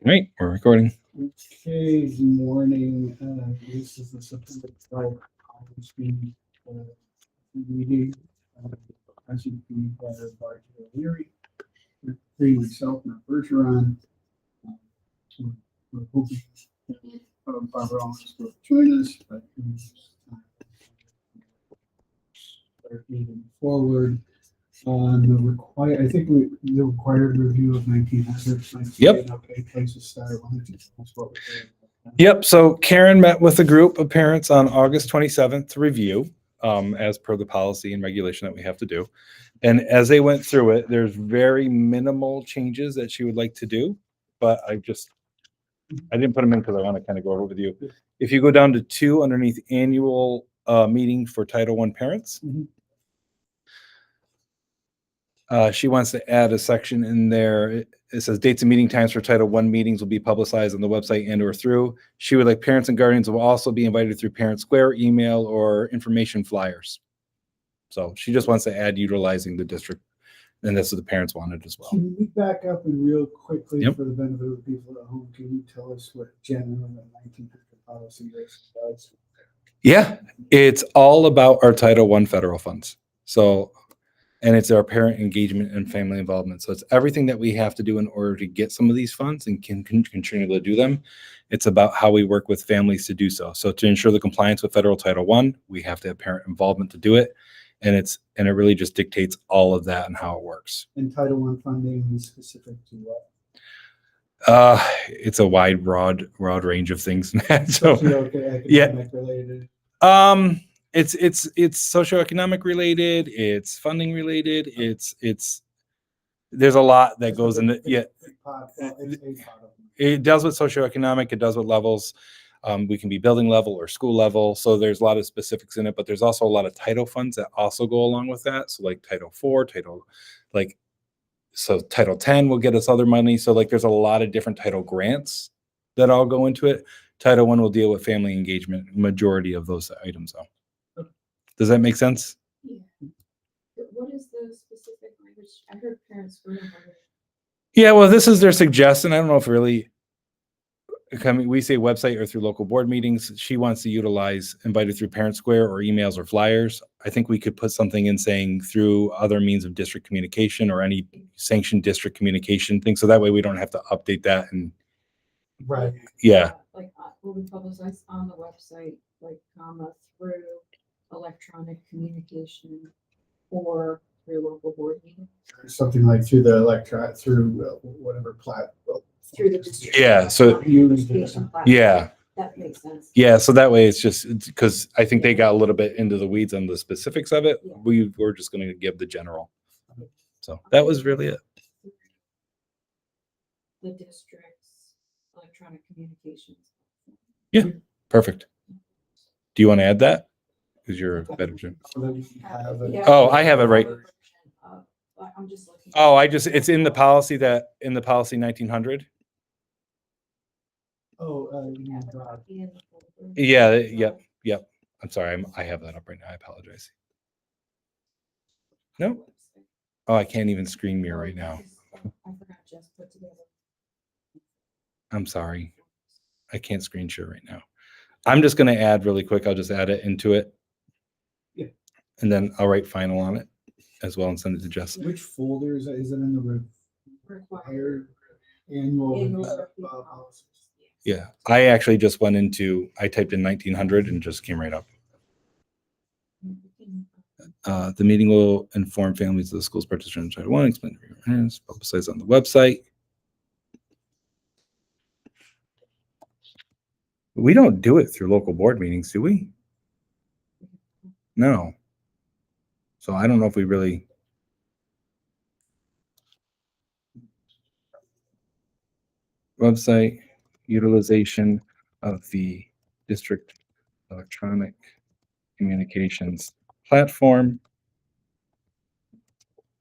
Right, we're recording. Okay, good morning. This is the September 12th meeting. Meeting. As you can see, by Leary, including myself and Bergeron. We're hoping Barbara Owens will join us, but start moving forward on the I think the required review of 1900. Yep. Okay, place to start. That's what we're doing. Yep. So Karen met with a group of parents on August 27th to review, as per the policy and regulation that we have to do. And as they went through it, there's very minimal changes that she would like to do, but I didn't put them in because I want to kind of go over with you. If you go down to 2 underneath annual meeting for Title I parents, she wants to add a section in there. It says dates and meeting times for Title I meetings will be publicized on the website and or through. She would like parents and guardians will also be invited through Parent Square, email, or information flyers. So she just wants to add utilizing the district, and that's what the parents wanted as well. Can we back up and real quickly Yep. for the benefit of the people at home? Can you tell us what general 1900 policy does? Yeah, it's all about our Title I federal funds. So, and it's our parent engagement and family involvement. So it's everything that we have to do in order to get some of these funds and can continue to do them. It's about how we work with families to do so. So to ensure the compliance with federal Title I, we have to have parent involvement to do it. And it really just dictates all of that and how it works. And Title I funding is specific to what? It's a broad range of things. So Economic related. It's socioeconomic related, it's funding related, it's there's a lot that goes into it does with socioeconomic, it does with levels. We can be building level or school level, so there's a lot of specifics in it, but there's also a lot of title funds that also go along with that. So like Title IV, Title 10 will get us other money. So like there's a lot of different title grants that all go into it. Title I will deal with family engagement, majority of those items though. Does that make sense? Yeah. What is the specific language? I heard parents were Yeah, well, this is their suggestion. I don't know if really we say website or through local board meetings. She wants to utilize invited through Parent Square or emails or flyers. I think we could put something in saying through other means of district communication or any sanctioned district communication thing. So that way we don't have to update that. And right. Yeah. Like will be publicized on the website, through electronic communication or through local board meeting. Something like through the whatever platform. Through the district. Yeah. So yeah. That makes sense. Yeah. So that way it's just because I think they got a little bit into the weeds on the specifics of it. Yeah. We're just going to give the general. So that was really it. The district's electronic communications. Yeah. Perfect. Do you want to add that? Because you're a better Jim. Oh, I have it right. I'm just looking. Oh, it's in the policy 1900. Yeah. Yep. I'm sorry. I have that up right now. I apologize. No. Oh, I can't even screen mirror right now. I forgot just put together. I'm sorry. I can't screen share right now. I'm just going to add really quick. I'll just add it into it. Yeah. And then I'll write final on it as well and send it to Jess. Which folder is it in the required annual policies? Yeah. I actually just went I typed in 1900 and just came right up. The meeting will inform families of the school's participation in Title I, explain publicize on the website. We don't do it through local board meetings, do we? No. So I don't know if we really. Website utilization of the district electronic communications platform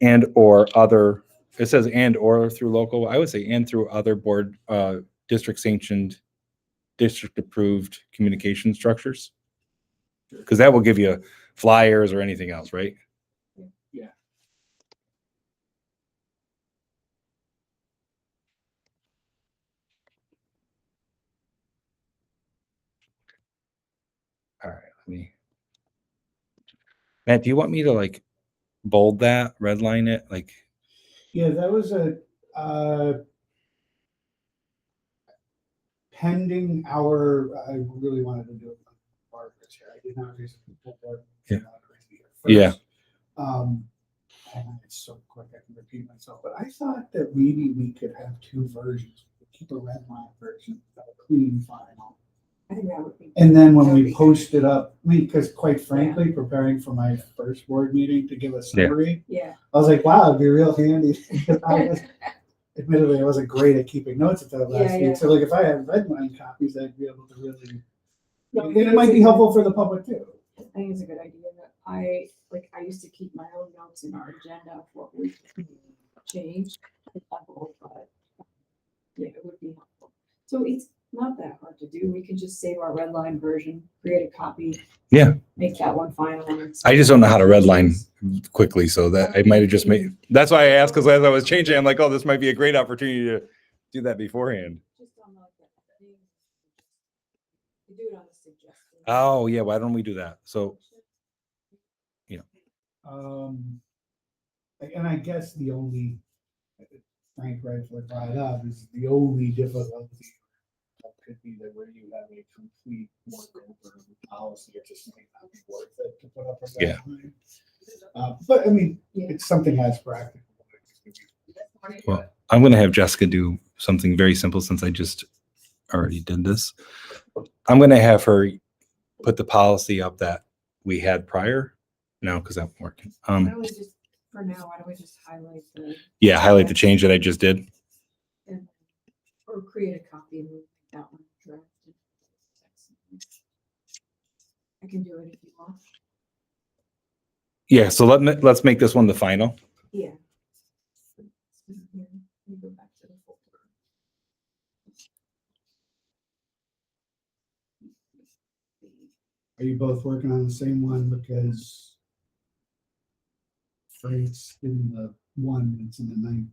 and or other. It says and or through local. I would say and through other board district sanctioned, district approved communication structures, because that will give you flyers or anything else, right? Yeah. me. Matt, do you want me to like bold that, redline it? Like, Yeah, that was pending I really wanted to do it on Barbara's here. I did not raise people board. Yeah. Yeah. Yeah. And it's so quick I can repeat myself, but I thought that maybe we could have two versions. We could keep a red line version, a clean final. I think that would be. And then when That would we be post it up, I mean, because quite frankly, preparing for my first board meeting to give a summary, Yeah. I was like, wow, it'd be real handy. Admittedly, I wasn't great at keeping notes at that last Yeah. week. So like if I had red line copies, I'd be able to really, No, and it might be helpful for the public too. I think it's a good idea. I used to keep my own notes in our agenda of what we changed. But yeah, it would be helpful. So it's not that hard to do. We can just save our red line version, create a copy. Yeah. Make that one final. I just don't know how to redline quickly, so that I might have just made. That's why I asked, because as I was changing, I'm like, oh, this might be a great opportunity to do that beforehand. Just on like that thing. You do it on the suggested. Oh yeah, why don't we do that? So And I guess the only, Frank rightfully brought it up, is the only difficulty could be that where you have a complete work over the policy, it just might not be worth it to put up a red line. But I mean, it's something that's practical. well, I'm going to have Jessica do something very simple since I just already did this. I'm going to have her put the policy up that we had prior. No, because that won't work. Why don't we just, for now, why don't we just highlight the. Yeah, highlight the change that I just did. Or create a copy and make that one drafted. I can do it if you want. Yeah, so let's make this one the final. Yeah. Let me go back to the folder. Are you both working on the same one? Because Frank's in the one that's in the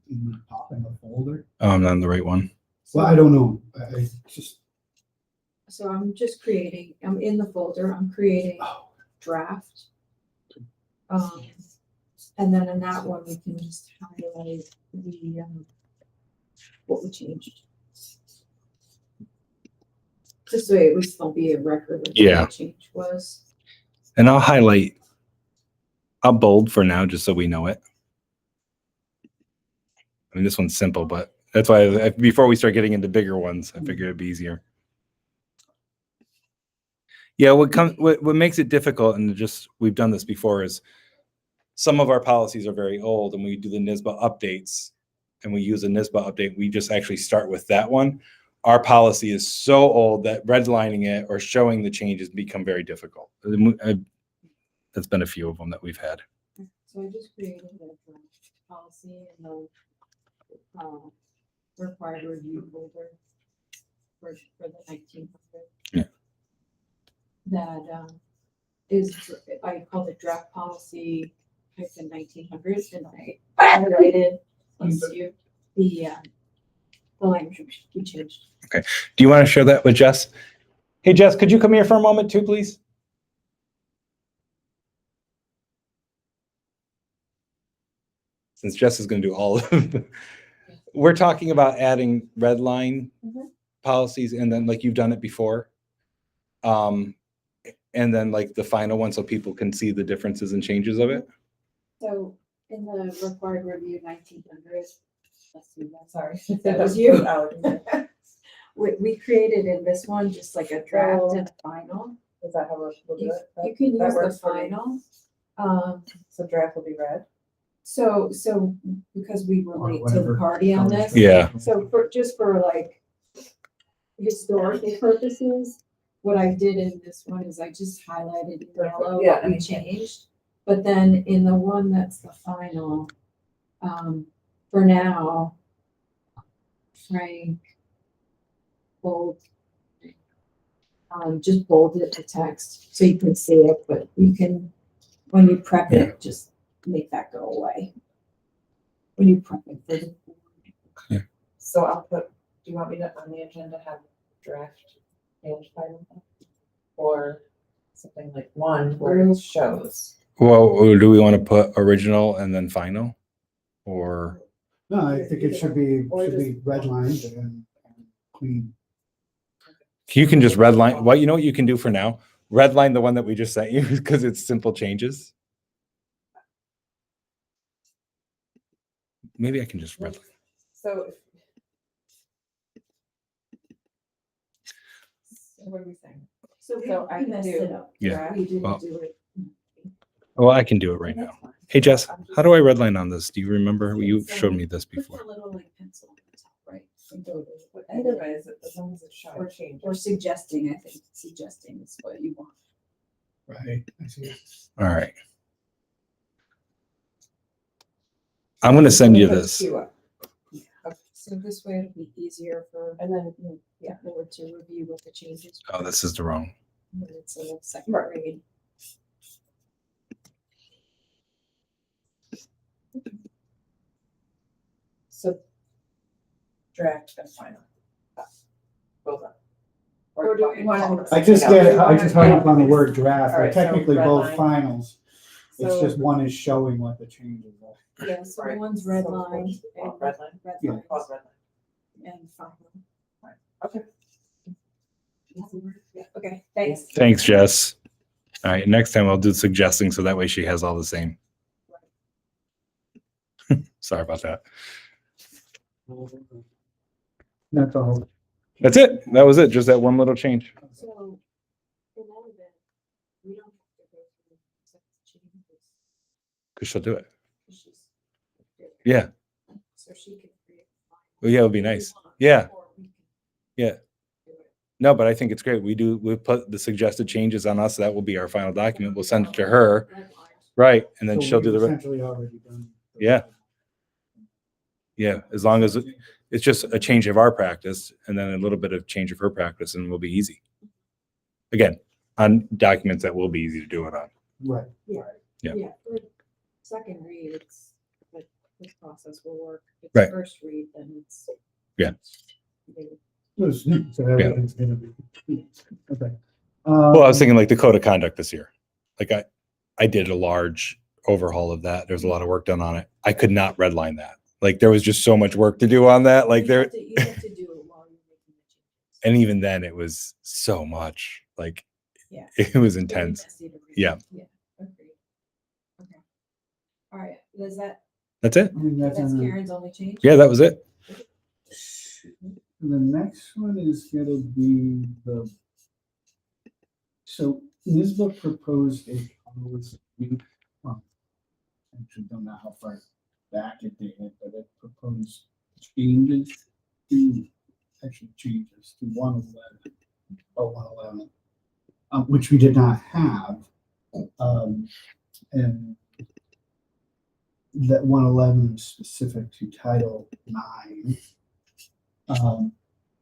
top in the folder. Oh, I'm not on the right one. Well, I don't know. I just. So I'm just creating, I'm in the folder, I'm creating draft. And then in that one, we can just highlight the, what we changed. Just so at least there'll be a record of what the change was. And I'll bold for now, just so we know it. I mean, this one's simple, but that's why before we start getting into bigger ones, I figured it'd be easier. Yeah, what makes it difficult, and we've done this before, is some of our policies are very old, and we do the NISBA updates, and we use a NISBA update. We just actually start with that one. Our policy is so old that redlining it or showing the changes become very difficult. That's been a few of them that we've had. So I just created a draft policy in the required review folder for the 1900. Yeah. That is, I called it draft policy -1900, and I highlighted the language we changed. Okay. Do you want to share that with Jess? Hey, Jess, could you come here for a moment too, please? Since Jess is going to do all of them. We're talking about adding red line policies, and then like you've done it before. And then like the final one, so people can see the differences and changes of it. So in the required review 1900, let's see, sorry, that was you. We created in this one just like a draft and a final. Is that how we'll do it? You can use the final. So draft will be red. So because we relate to the party on this. Yeah. So for like historical purposes, what I did in this one is I just highlighted in yellow what we changed. But then in the one that's the final, for now, Frank bold, just bolded the text so you can see it, but you can, when you prep it, just make that go away. When you prep it for the board. So I'll put, do you want me to on the agenda have draft and final? Or something like one where it shows. Well, do we want to put original and then final? Or, No, I think it should be redlined and clean. you can just redline, what, you know what you can do for now? Redline the one that we just sent you, because it's simple changes. Maybe I can just redline. So. What are we saying? So So I we can messed do it up. Yeah. We didn't Well- do it. Well, I can do it right now. Hey, Jess, how do I redline on this? Do you remember? You showed me this Put before. the little like pencil on the top, right? And go to But edit. either way, as long as it's showing Or change. suggesting, I think, suggesting is what you want. Right. I see. All right. I'm going to send you this. So this way it'll be easier for And then, the board to review what the changes. Oh, this is the wrong. When it's a second Right. grade. so draft and final. Both up. Or do we want I just hung up on the word draft. All They're right, so technically red both line. finals. It's So- just one is showing what the changes are. Yeah, so Right. one's red So line well, and red line. red Yeah. lines Pause red line. and final. Okay. Yeah, okay, thanks. Thanks, Jess. All right, next time I'll do suggesting so that way she has all the same. Sorry about that. That's all. That's it. That was it. Just that one little change. So in that event, we don't have to go through sex changes. Because she'll do it. She's- Yeah. So she can create. Well, yeah, it would be nice. Yeah. Yeah. No, but I think it's great. We put the suggested changes on us. That will be our final document. We'll send it to her. Right. And then So she'll do we've the, essentially already done. Yeah. yeah, as long as it's just a change of our practice and then a little bit of change of her practice and we'll be easy. Again, on documents that will be easy to do it on. Right. Yeah. right. Yeah. Yeah, for second read, it's, like, this process will work. If Right. it's first read, then it's. Yeah. So everything's gonna be. Okay. Well, I was thinking like the code of conduct this year. Like I did a large overhaul of that. There's a lot of work done on it. I could not redline that. Like there was just so much work to do on that. Like You have there, to- You have to do it while you're making the changes. and even then it was so much. Like Yeah. it was Very intense. messy to read. Yeah. Yeah, agreed. Okay. All right, is that, That's it. I mean, that's that's on Karen's only change? Yeah, that was it. the next one is gonna be so NISBA proposed a policy. Actually, don't know how far back it dated, but it proposed changes to 111, which we did not have. And that 111 is specific to Title IX.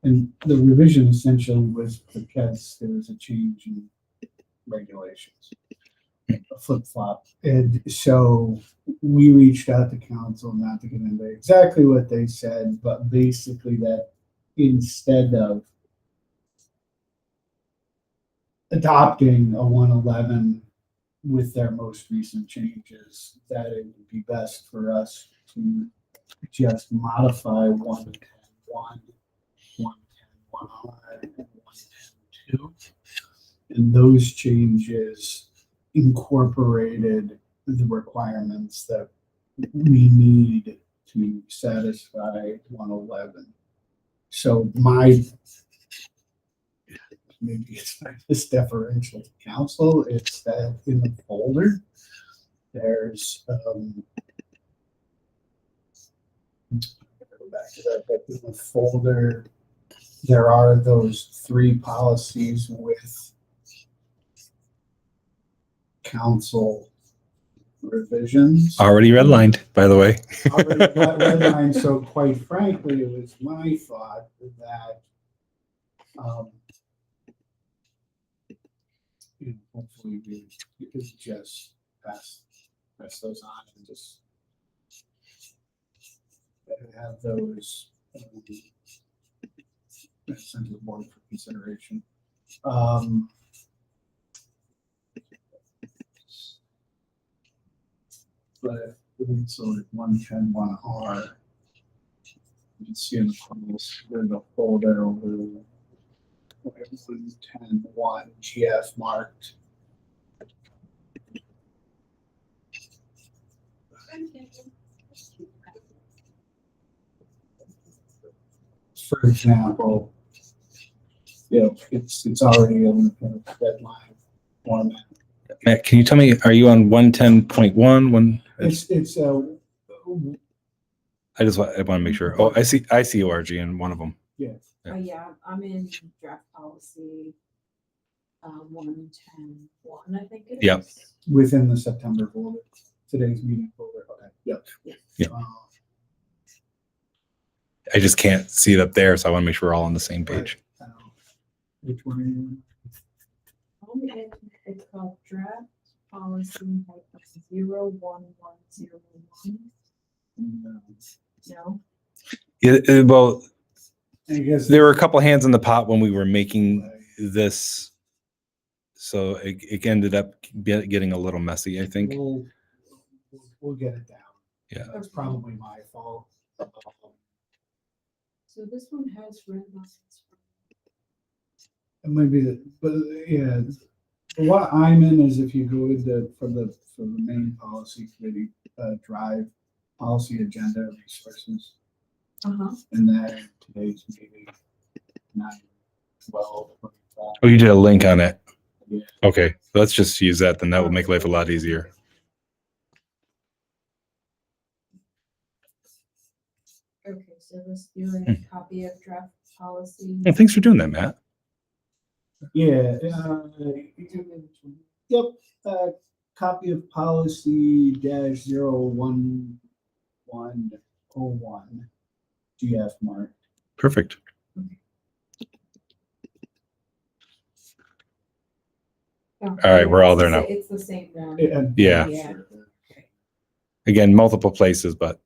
And the revision essentially was because there was a change in regulations, a flip flop. And so we reached out to council, not to get into exactly what they said, but basically that instead of adopting a 111 with their most recent changes, that it would be best for us to just modify 110.1, 110.1, and 110.2. And those changes incorporated the requirements that we need to satisfy 111. So maybe it's not this deferential to council, it's that in the folder, there's, go back to that, but in the folder, there are those 3 policies with council revisions. Already redlined, by the way. Already got redlined, so quite frankly, it was my thought that, hopefully we could just pass those on and just have those sent to the board for consideration. but so like 110.1R. You can see in the files, there's a folder over 110.1 GF marked. For example, it's already in the deadline format. Matt, can you tell me, are you on 110.1? It's I want to make sure. Oh, I see ORG in one of them. yeah. Yeah, I'm in draft policy, 110.1, I think it is. Yep. Within the September folder, today's meeting folder. Okay. Yep. Yep. I just can't see it up there, so I want to make sure we're all on the same page. Right. Which one are you It's called draft policy 01101. in? No, Well, I guess there were a couple hands in the pot when we were making this, so it ended up getting a little messy, I think. We'll get it down. Yeah. That's probably my fault. so this one has red lines. It might be but yeah, what I'm in is if you go to for the main policy committee, drive policy agenda resources, and then today's meeting 9/12. Oh, you did a link on it. Yeah. Okay, let's just use that. Then that will make life a lot easier. Okay, so this, you're in a copy of draft policy. Well, thanks for doing that, Matt. Yeah. Yep. Copy of policy -01101 GF mark. Perfect. Oh, All right, we're all there now. It's the same one. Yeah. Yeah. Again, multiple places, but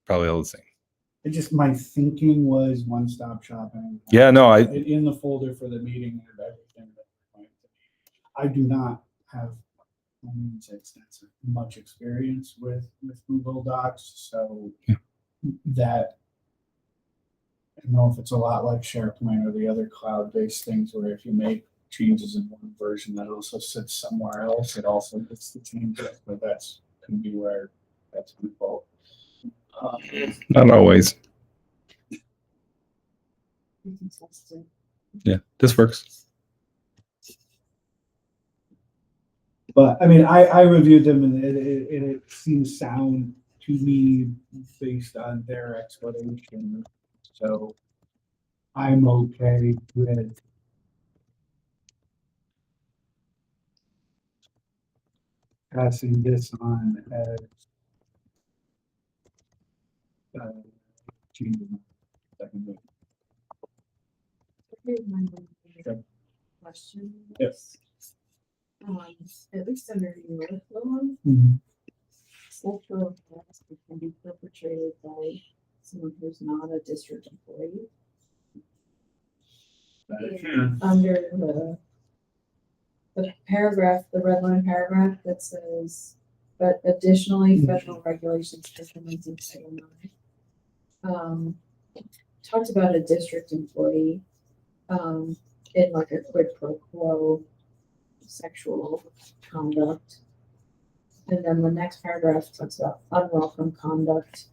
probably all the same. It just, my thinking was one-stop shopping. Yeah, no, In the folder for the meeting and everything. I do not have much experience with Google Docs, so that I don't know if it's a lot like SharePoint or the other cloud-based things where if you make changes in one version that also sits somewhere else, it also gets the changes, but that's can be where that's my fault. not always. Yeah, this works. But I mean, I reviewed them and it seems sound to me based on their explanation. So I'm okay with passing this on as changing. Second. Okay. Question. Yes. At least under your law, Mhm. sexual harassment can be perpetrated by someone who's not a district employee. Under the paragraph, the red line paragraph that says, but additionally, federal regulations for implementing Title IX. Talked about a district employee, in like a quid pro quo sexual conduct. And then the next paragraph talks about unwelcome conduct.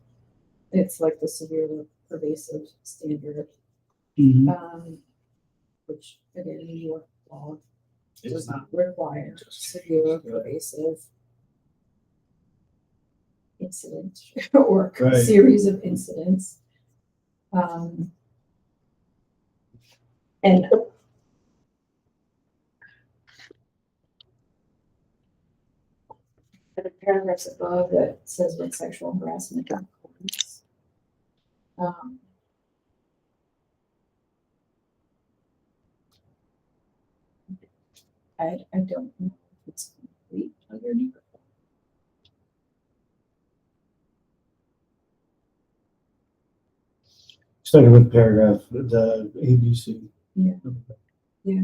It's like the severe pervasive standard, which again, New York law does not require severe pervasive incident or series of incidents. And the paragraphs above that says what sexual harassment includes. I don't know if it's complete underneath. Started with paragraph, the ABC. Yeah. Yeah.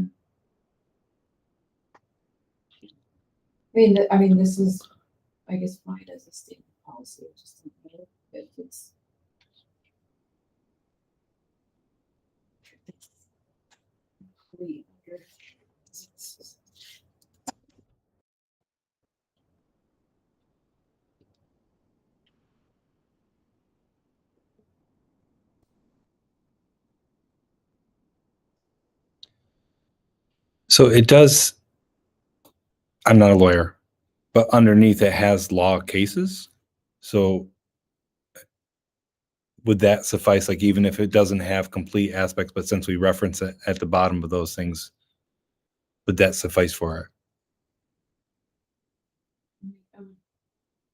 I mean, this is I guess, fine as a statement policy, just in case if it's. complete under- So it does, I'm not a lawyer, but underneath it has law cases. So would that suffice, like even if it doesn't have complete aspects, but since we reference it at the bottom of those things, would that suffice for it?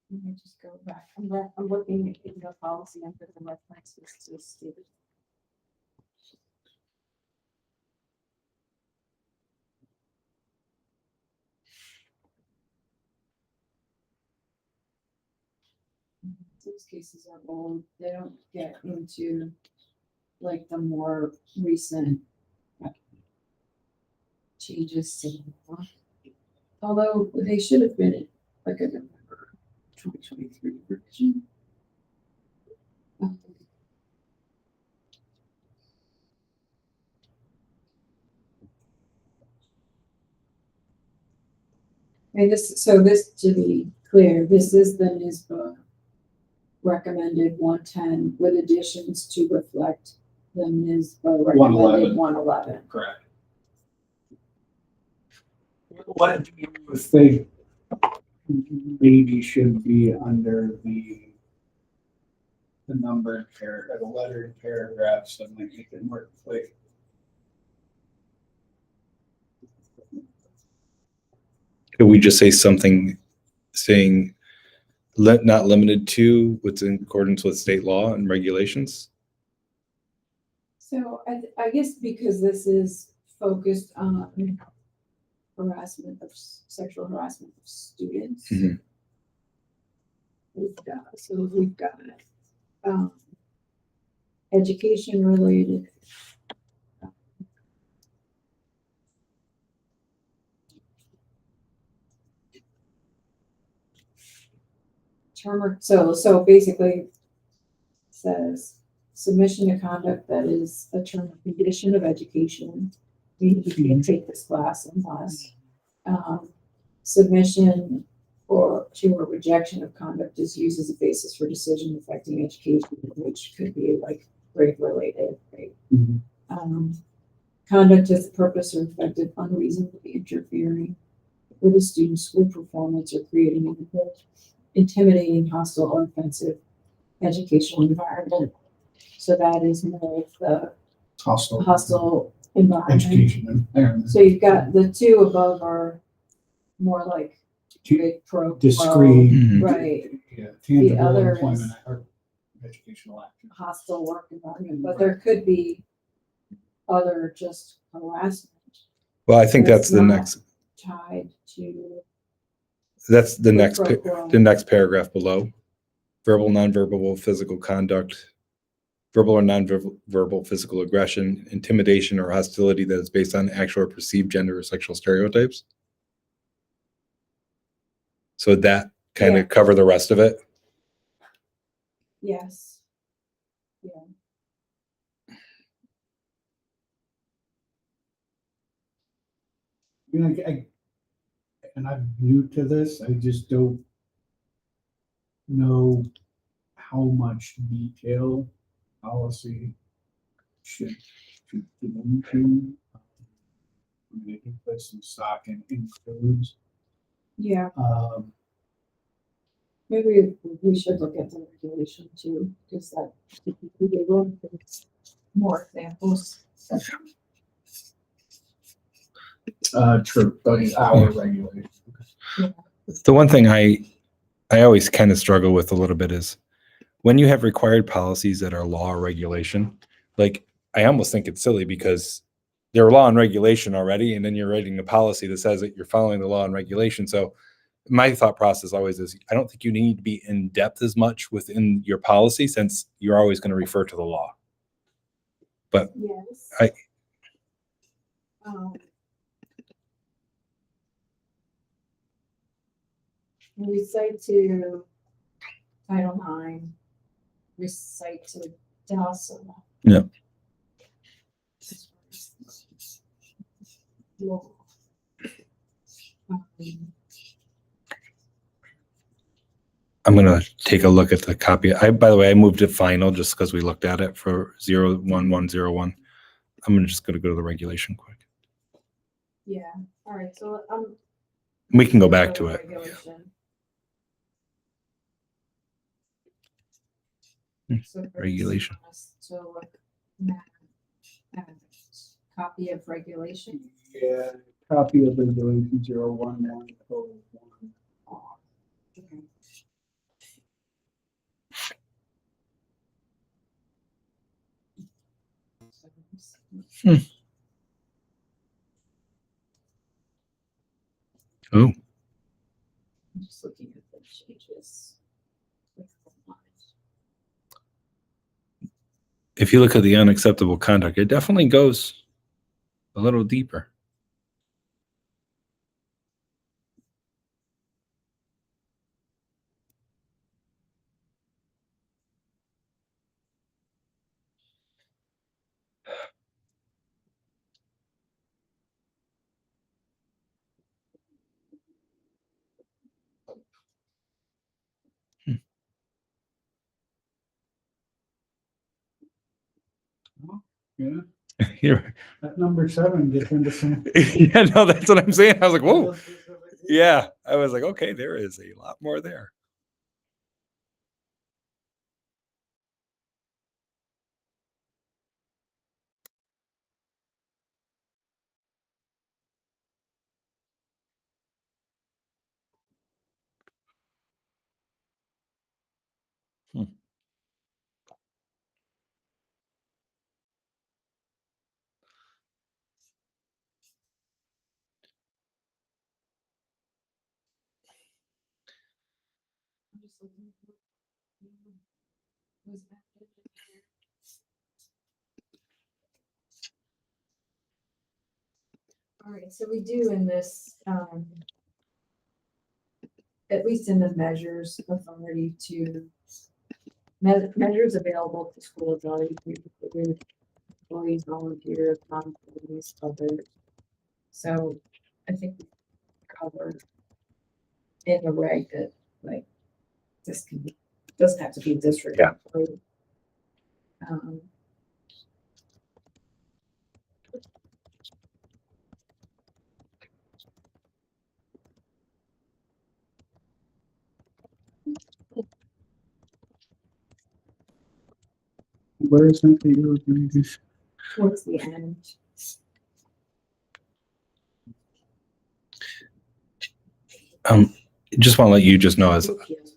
Let me just go back. I'm looking at the policy under the references to state. Those cases are old. They don't get into like the more recent changes to the law. Although they should have been in like a November 2023 version. And this, to be clear, this is the NISBA recommended 110 with additions to reflect the NISBA recommended 111. Correct. What do you think maybe should be under the numbered paragraph, the lettered paragraphs that might make it more clear? Could we just say something saying not limited to what's in accordance with state law and regulations? So I guess because this is focused on sexual harassment of students. Mhm. We've got education related. So basically says submission to conduct that is a term or condition of education. You can take this class unless submission or to a rejection of conduct is used as a basis for decision affecting education, which could be like grade related, right? Conduct has the purpose or effect of unreasonably interfering with a student's school performance or creating an intimidating, hostile, or offensive educational environment. So that is more of the hostile environment. Education environment. So you've got the two above are more like Discrete. Mhm. right, Yeah, The tangible other employment is- or educational action. hostile work environment, but there could be other just harassment Well, I think that's That's the not- next, tied to. that's the quid next, pro quo. the next paragraph below. Verbal, nonverbal, physical conduct, verbal or nonverbal physical aggression, intimidation or hostility that is based on actual or perceived gender or sexual stereotypes. So that kind Yeah. of cover the rest of it. Yes. Yeah. You know, and I'm new to this, I just don't know how much detail policy should get into. I mean, I think put some stock in includes. Yeah, maybe we should look at the regulation too, because that we get one for more examples. True, but it's our regulation. The one thing I always kind of struggle with a little bit is when you have required policies that are law or regulation, like I almost think it's silly because they're law and regulation already, and then you're writing a policy that says that you're following the law and regulation. So my thought process always is I don't think you need to be in depth as much within your policy since you're always going to refer to the law. But Yes. I- Um, recite to Title IX, recite to DASSA. Yeah. I'm gonna take a look at the copy. By the way, I moved it final just because we looked at it for 01101. Just gonna go to the regulation quick. Yeah, all right, so We can go back to it. Regulation. Hmm, So first, regulation. So look, at copy of regulation. Yeah, copy of regulation 01101. Okay. Hmm. Oh, I'm just looking at the changes. if you look at the unacceptable conduct, it definitely goes a little deeper. Yeah, Here. that number 7 gets into some. Yeah, no, that's what I'm saying. I was like, whoa. Yeah, I was like, okay, there is a lot more there. I'm just looking at what was added in here. All right, so we do in this, at least in the measures authority to measures available to school authority to include employees, volunteers, non-employees, others. So I think we covered in the reg that like this can be, doesn't have to be district. Yeah. employee. Um, Where is that that you were doing this? towards the end. Just want to let you just know as appeals process.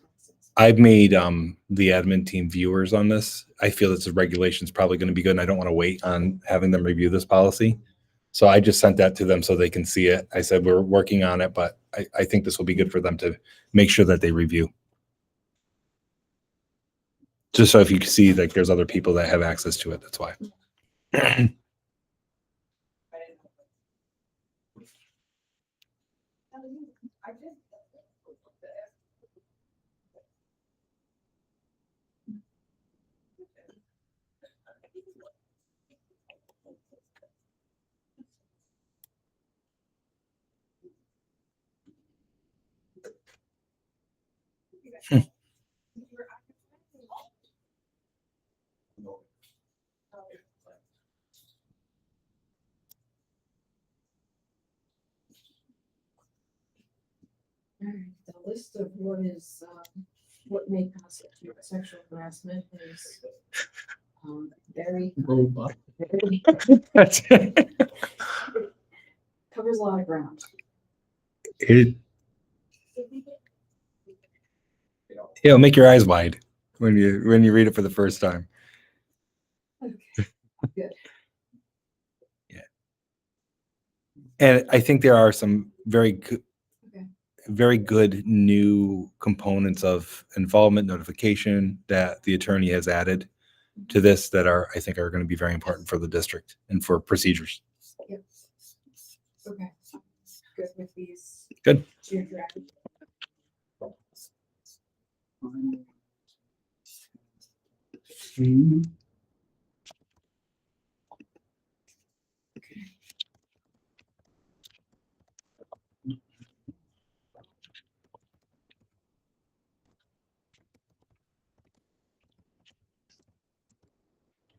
I've made the admin team viewers on this. I feel that the regulation is probably going to be good, and I don't want to wait on having them review this policy. So I just sent that to them so they can see it. I said we're working on it, but I think this will be good for them to make sure that they review. Just so if you can see, like, there's other people that have access to it. That's why. I did. All right, the list of what is, what may constitute sexual harassment is very, Robot. very, That's covers a lot of ground. it. It'll make your eyes wide when you read it for the first time. Okay, good. Yeah. And I think there are some very good, Okay. very good new components of involvement notification that the attorney has added to this that I think are going to be very important for the district and for procedures. Yep. Okay. Good with these. Good. Geographic. Hmm.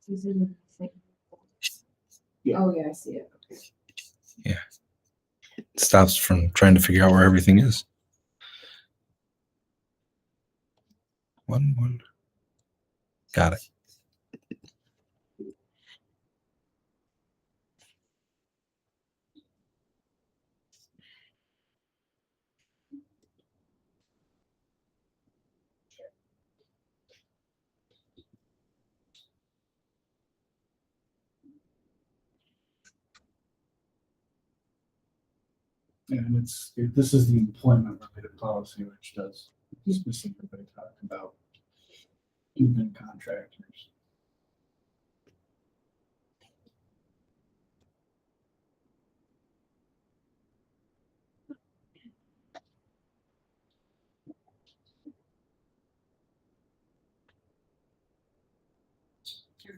Is it in the thing? Yeah. Oh, yeah, I see it. Okay. It stops from trying to figure out where everything is. One. Got it. And this is the employment related policy, which does specifically talk about even contractors.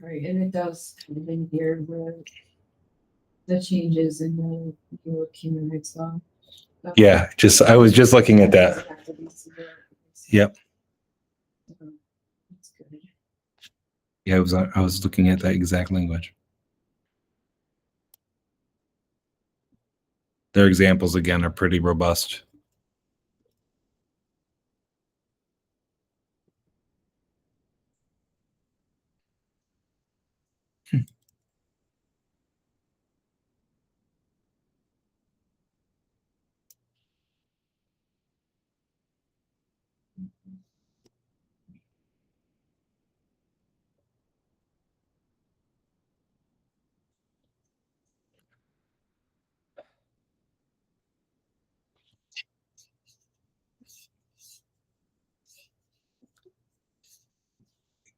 Right, and it does kind of in here where the changes in the New Human Rights Law. Yeah, I was just looking at that. Yep. That's good. Yeah, I was looking at that exact language. Their examples again are pretty robust.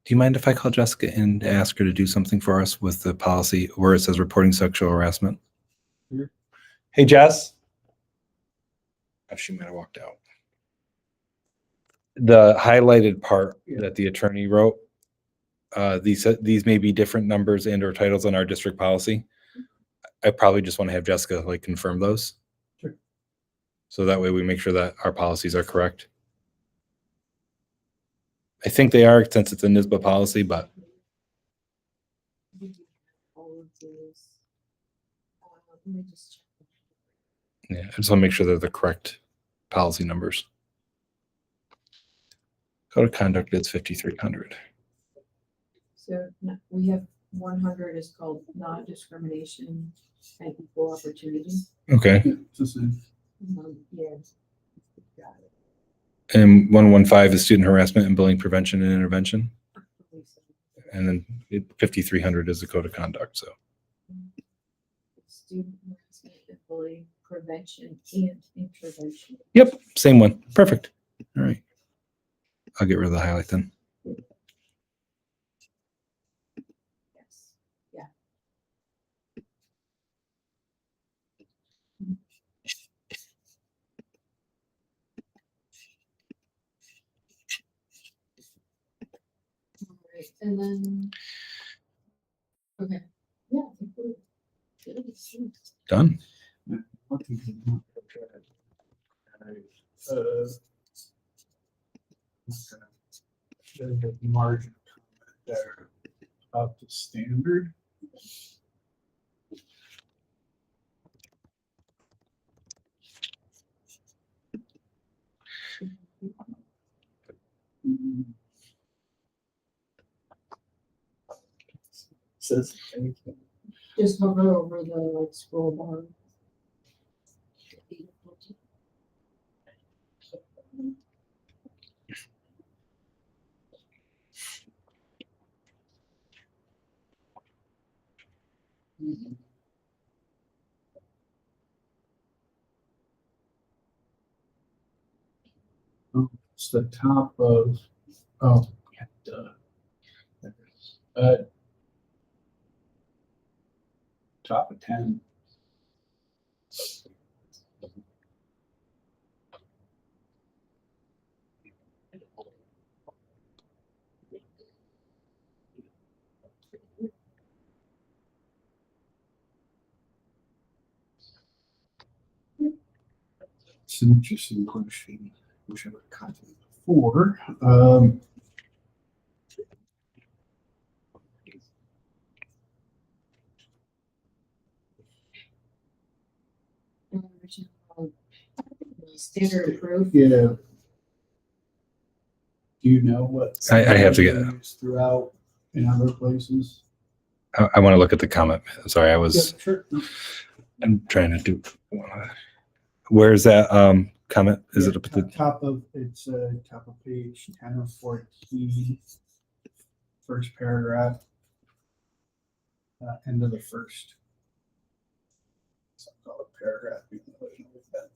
Do you mind if I call Jessica and ask her to do something for us with the policy where it says reporting sexual harassment? Sure. Hey, Jess. Oh, she might have walked out. The highlighted part that the attorney wrote, these may be different numbers and or titles on our district policy. I probably just want to have Jessica like confirm those. Sure. So that way we make sure that our policies are correct. I think they are since it's a NISBA policy, but All of those. Let me just check. yeah, I just want to make sure they're the correct policy numbers. Code of conduct is 5,300. So we have 100 is called non-discrimination and equal opportunity. Okay. It's the same. Yeah. Got it. And 115 is student harassment and bullying prevention and intervention. And then 5,300 is the code of conduct. So Student harassment and bullying prevention and intervention. yep, same one. Perfect. All right. I'll get rid of the highlight then. Yes. Yeah. All right, and then. Okay. Yeah. I think we're good. Done. What do you want? There's a margin comment there up to standard. Says anything. Just hover over the like scroll bar. It's the top of, oh, yeah, duh. There it is. Top of 10. It's an interesting question. Wish I would have caught it before. Standard approved. Yeah. Do you know what? I have to get- they use throughout in other places. I want to look at the comment. Sorry, I was. Yeah, sure. I'm trying to do. Where's that comment? Is it up at the top of top of page 10 of 14, first paragraph, end of the first. So I'll call it paragraph. Even though I don't know what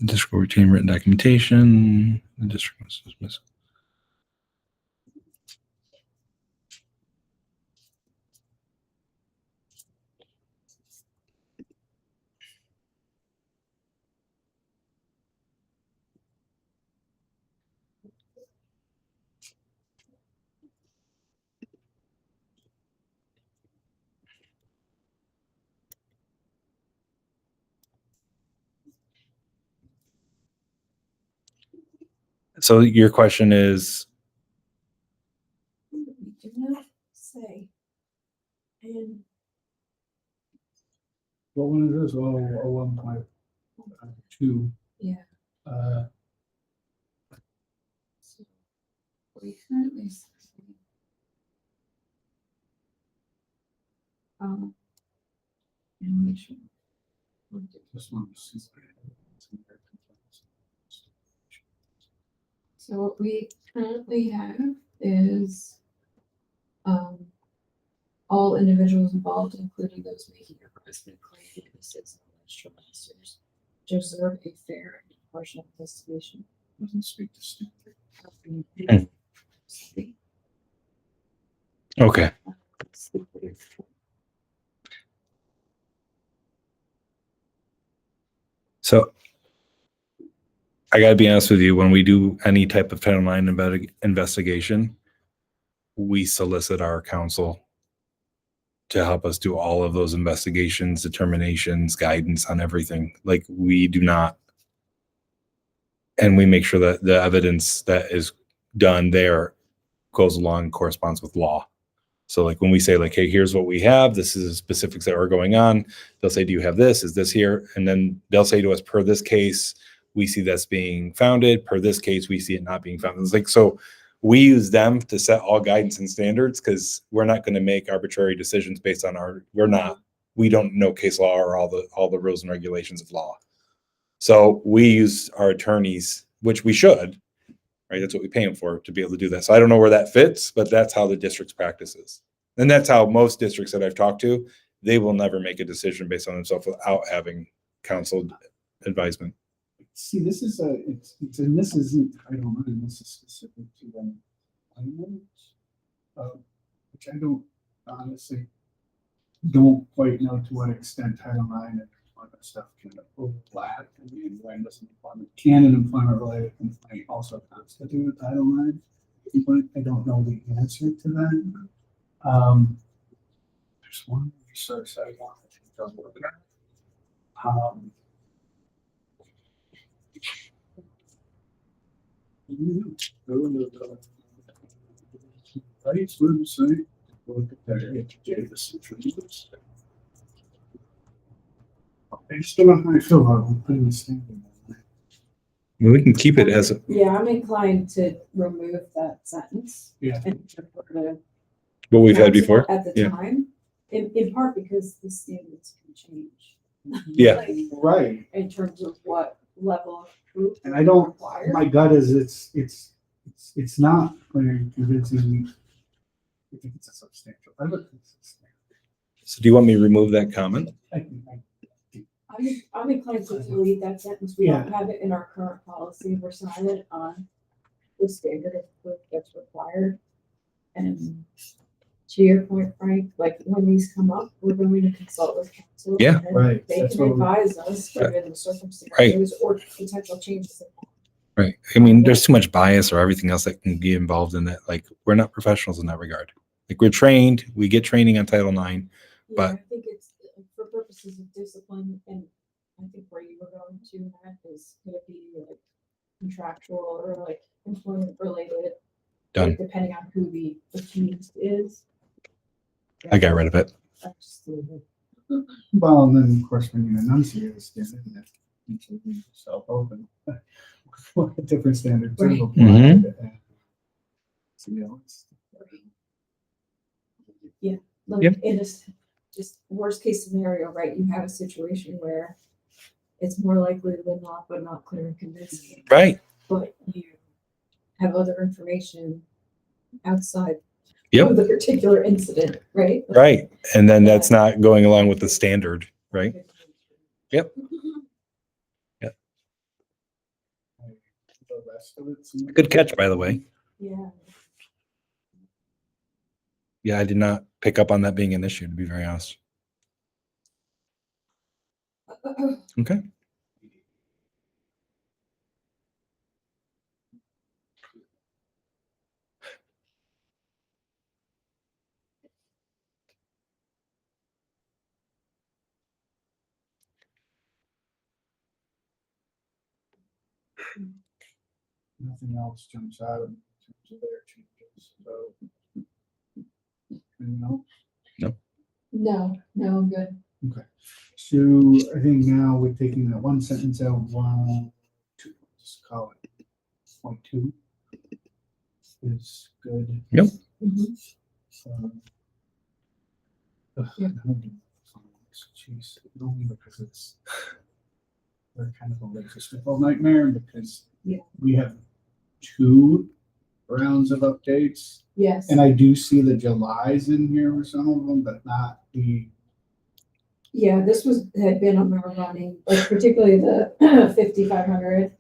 district will retain written documentation? The district must dismiss. So your question is, We do not say. And What one is this? Oh, 1.2. yeah, Uh, so we currently say. And make sure. this one. So what we currently have is, all individuals involved, including those making a harassment claim and assist alleged harassers, to observe a fair and impartial investigation. Doesn't speak to standard. okay. So I got to be honest with you, when we do any type of Title IX investigation, we solicit our counsel to help us do all of those investigations, determinations, guidance on everything. Like we do not, and we make sure that the evidence that is done there goes along and corresponds with law. So like when we say like, hey, here's what we have, this is the specifics that are going on. They'll say, do you have this? Is this here? And then they'll say to us, per this case, we see that's being founded. Per this case, we see it not being founded. It's like, so we use them to set all guidance and standards because we're not going to make arbitrary decisions based on we don't know case law or all the rules and regulations of law. So we use our attorneys, which we should, right? That's what we pay them for, to be able to do that. So I don't know where that fits, but that's how the district's practice is. And that's how most districts that I've talked to, they will never make a decision based on themselves without having counsel advisement. See, this is and this isn't Title IX, this is specific to them. Which I don't honestly don't quite know to what extent Title IX and employment stuff can overlap. I mean, when does can an employment related complaint also constitute a Title IX? But I don't know the answer to that. There's one resource I want to take a look at. Rights website. Look at that. Davis. I just don't know how I feel about putting this thing. We can keep it as a, Yeah, I'm inclined to remove that sentence. Yeah. And refer to what we've had counsel before. at the Yeah. time, in part because the standards can change. Yeah. Like, Right. in terms of what level of proof. And I don't, required. my gut is it's not very convincing me. I think it's a substantial. I look at this. So do you want me to remove that comment? I'm inclined to delete that sentence. We don't have it in our current policy. We're silent on the standard of proof that's required. And to your point, Frank, like when these come up, we're going to consult with council. Yeah. and Right, They that's can what we- advise us given the circumstances Right. or potential changes. Right. I mean, there's too much bias or everything else that can be involved in that. Like, we're not professionals in that regard. Like, we're trained, we get training on Title IX. Yeah, But- I think it's for purposes of discipline, and I think where you were going to, Matt, is gonna be like contractual or like employment related. Done. like, depending on who the accused is. I got rid of it. I just leave it. Well, and then of course, when you enunciate a standard, that needs to be self-open. A different standard. Right. Mhm. So, you know, it's- Like, Yep. in this, just worst case scenario, right, you have a situation where it's more likely than not, but not clear and convincing, Right. but you have other information outside Yep. of the particular incident, right? Right. And then that's not going along with the standard, right? Yep. the rest of it's. Good catch, by the way. Yeah. Yeah, I did not pick up on that being an issue, to be very honest. Okay. Nothing else jumps out in terms of their changes, so. You know, No, I'm good. so I think now we're taking that one sentence out, just call it point two. Is good. Mhm. Ugh, Yeah. I don't do songs, Jeez, only because it's. They're kind of a logistical nightmare because. Yeah. We have 2 rounds of updates. Yes, And I do see the Julys in here with some of them, but not the, yeah, this had been on our running, like particularly the 5,500.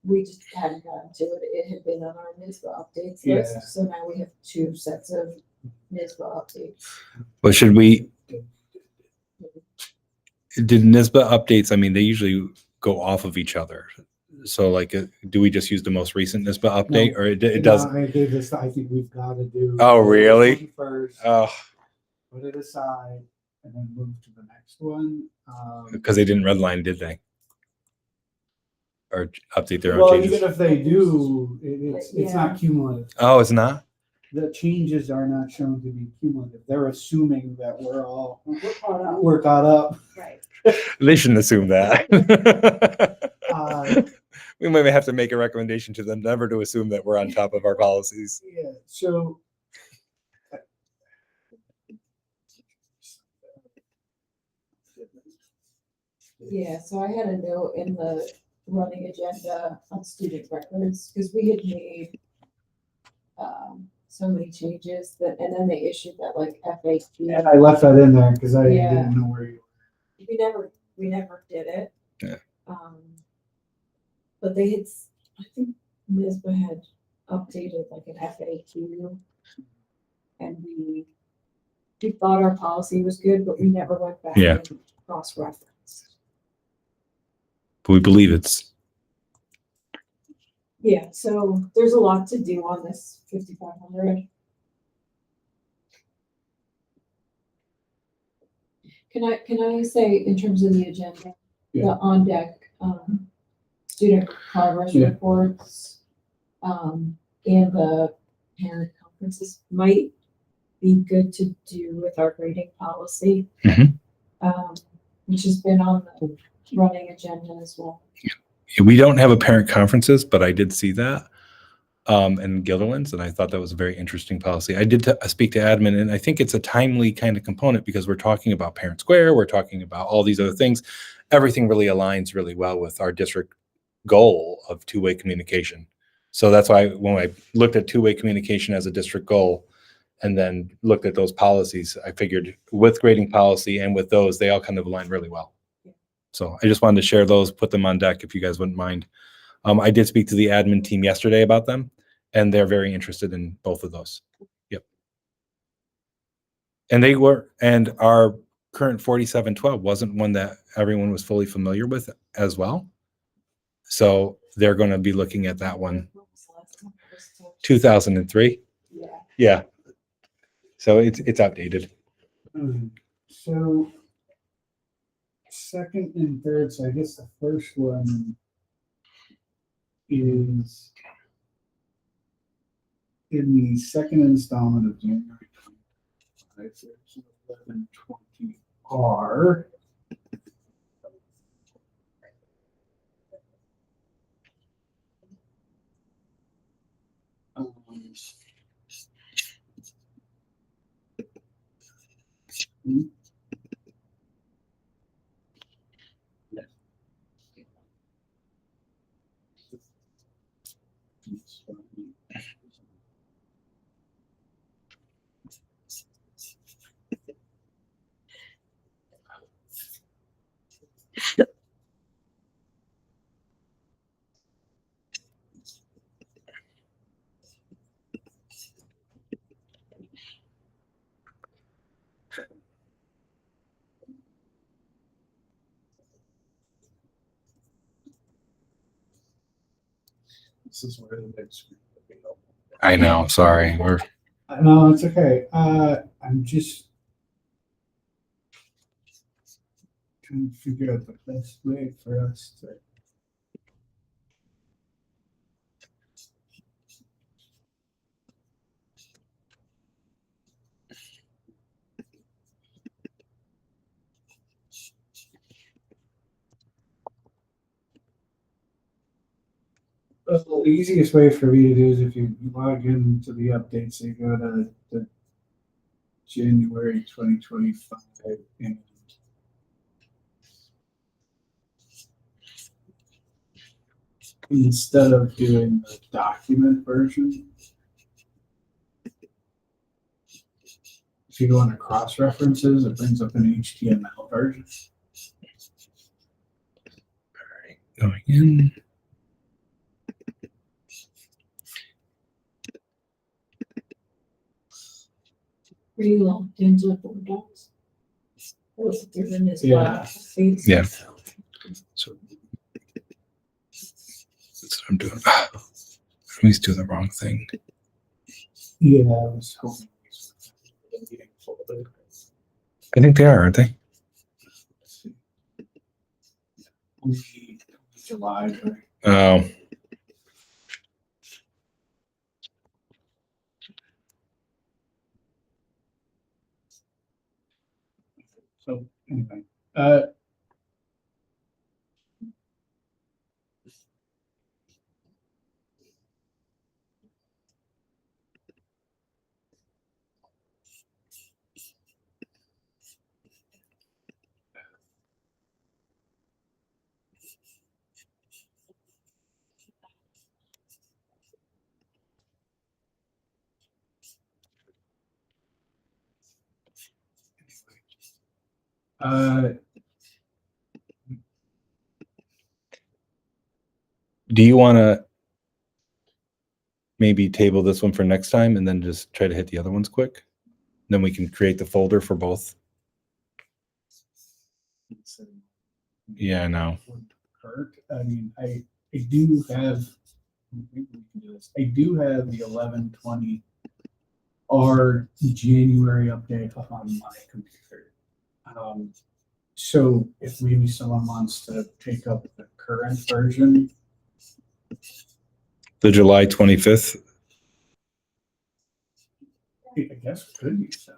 We just hadn't gotten to it. It had been on our NISBA updates Yeah. list, so now we have 2 sets of NISBA updates. But should we, did NISBA updates, I mean, they usually go off of each other. So like, do we just use the most recent NISBA update No. or it doesn't? I gave this, I think we've got to do. Oh, really? this one First, Oh, put it aside, and then move to the next one. because they didn't redline, did they? Or update their own Well, changes? even if they do, it's not cumulative. Oh, it's not? The changes are not shown to be cumulative. They're assuming that we're all, We're caught up. we're caught up. Right. They shouldn't assume that. Uh, We might have to make a recommendation to them never to assume that we're on top of our policies. Yeah, so. Yeah, so I had a note in the running agenda on student records, because we had made so many changes that, and then they issued that like FAQ. And I left that in there because I Yeah. didn't know where you. We never did it. Yeah. But they had, I think NISBA had updated like an FAQ. And we thought our policy was good, but we never went back Yeah. and cross-referenced. But we believe it's, Yeah, so there's a lot to do on this 5,500. Can I say in terms of the agenda, the Yeah. on deck, student progress Yeah. reports, and the parent conferences might be good to do with our grading policy. Mhm. Which has been on the running agenda as well. we don't have a parent conferences, but I did see that in Gilderlands, and I thought that was a very interesting policy. I did speak to admin, and I think it's a timely kind of component because we're talking about Parent Square, we're talking about all these other things. Everything really aligns really well with our district goal of two-way communication. So that's why when I looked at two-way communication as a district goal and then looked at those policies, I figured with grading policy and with those, they all kind of align really well. So I just wanted to share those, put them on deck if you guys wouldn't mind. I did speak to the admin team yesterday about them, and they're very interested in both of those. Yep. And they were, and our current 4712 wasn't one that everyone was fully familiar with as well. So they're going to be looking at that one. What was the last one? It was 2003. Yeah. Yeah. So it's outdated. So second and third, so I guess the first one is in the second installment of January 25, 1120 R. Um, This is where the next. I know. Sorry. No, it's okay. I'm just trying to figure out the best way for us to. The easiest way for me to do is if you log into the updates, you go to the January 2025 and instead of doing the document version, if you go under cross references, it brings up an HTML version. Going in. Were you logged into the board docs? Or was it through this? Yeah. Yeah. So that's what I'm doing. I always do the wrong thing. Yeah, I was hoping. I think they are, aren't they? Only July, right? Oh, So anyway, do you want to maybe table this one for next time and then just try to hit the other ones quick? Then we can create the folder for both. Yeah, I know. Kurt, I mean, I do have, maybe we can do this. I do have the 1120 R January update up on my computer. So if maybe someone wants to take up the current version, The July 25th. I guess it could be so,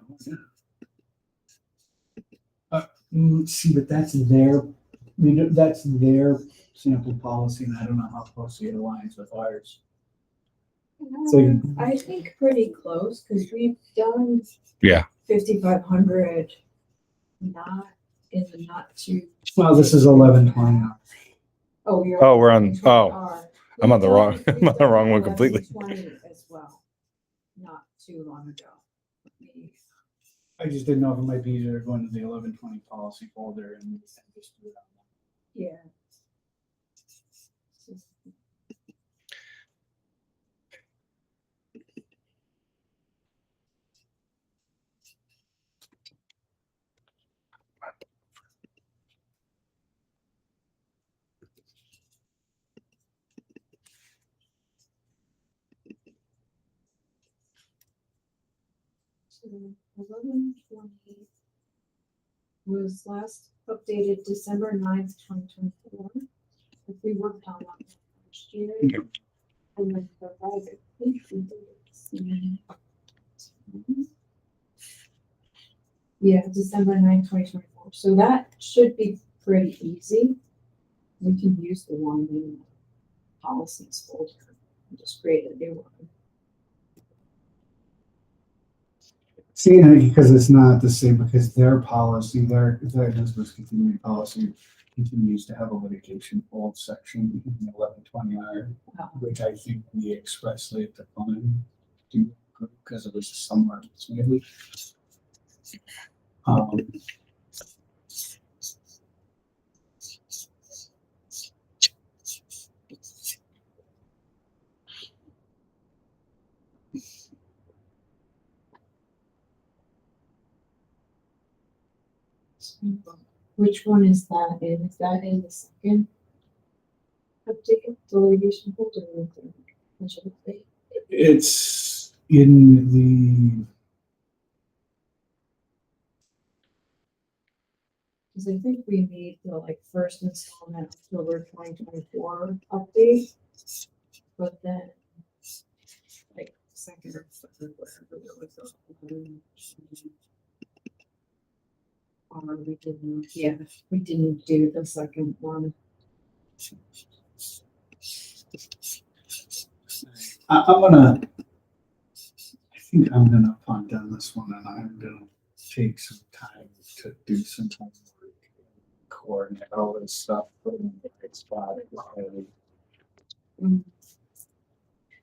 yeah. See, but that's that's their sample policy, and I don't know how closely it aligns with ours. So- I think pretty close, because we've done. Yeah. 5,500, not in the not too. Well, this is 1120. Oh, you're. Oh, we're on. Oh, are. I'm on the We've wrong. done- I'm on the wrong one we've done completely. 1120 as well, not too long ago. I just didn't know if it might be easier to go into the 1120 policy folder and just do it. Yeah. So 11/20 was last updated December 9th, 2024. If we worked on that last year. Yeah. And then the reg, I think we did it. Yeah, December 9th, 2024. So that should be pretty easy. We can use the one in the policies folder and just create a new one. See, because it's not the same, because their policy, their business continuing policy continues to have a litigation hold section in the 1120R, which I think we expressly declined to because it was somewhat smoothly. Which one is that in? Is that in the second update, the litigation folder? Or the third? Which should it be? It's in the, Because I think we made the like first installment October 2024 update, but then like second or third, whatever, there was or we didn't, yeah, we didn't do the second one. I think I'm gonna punt on this one, and I'm gonna take some time to do some homework, and coordinate all this stuff, put it in the right spot.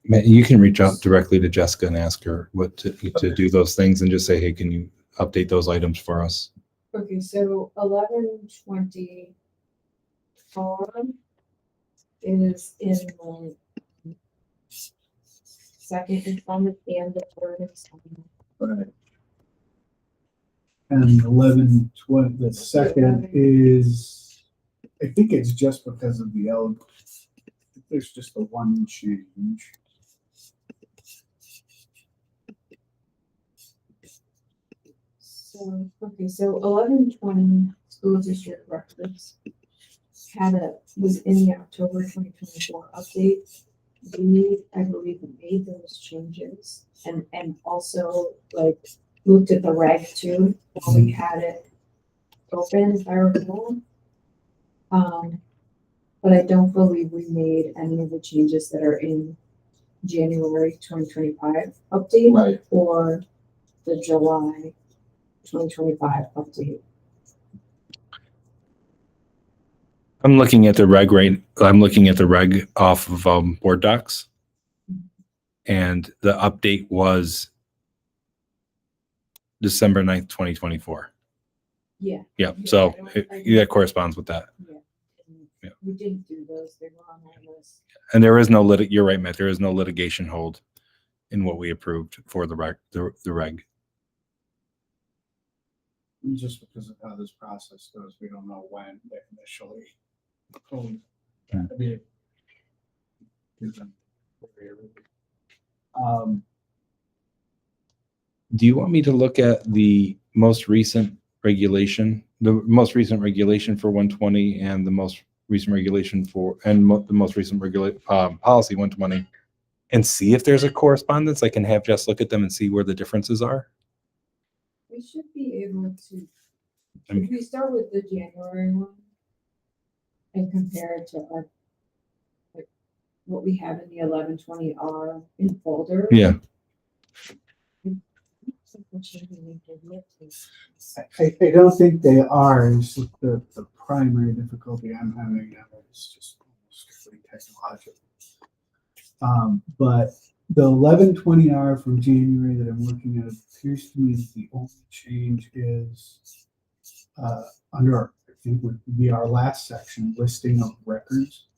Matt, you can reach out directly to Jessica and ask her what to do those things and just say, hey, can you update those items for us? Okay, so 11/20 form is in the second installment and the third installment. Right. And 11/20, the second is, I think it's just because of the L. There's just the one change. So, okay, so 11/20 school district records was in the October 2024 update. We, I believe, made those changes and also like looked at the reg too, while we had it open, if I recall. But I don't believe we made any of the changes that are in January 2025 update. Right. Or the July 2025 update. I'm looking at the reg I'm looking at the reg off of board docs, and the update was December 9th, 2024. Yeah. Yeah, Yeah, so I don't- that corresponds with that. Yeah. We didn't do those, they were on my list. And there is no you're right, Matt, there is no litigation hold in what we approved for the reg. Just because of how this process goes, we don't know when they initially. Yeah. I mean, Do you want me to look at the most recent regulation, for 120 and the most recent regulation the most recent policy 120, and see if there's a correspondence? I can have Jess look at them and see where the differences are. We should be able to, I mean- if we start with the January one and compare it to our, like, what we have in the 11/20R in folder. Yeah. I don't think they are. It's just the primary difficulty I'm having now is just strictly technological. But the 11/20R from January that I'm looking at appears to me that the only change is under, I think would be our last section, listing of records.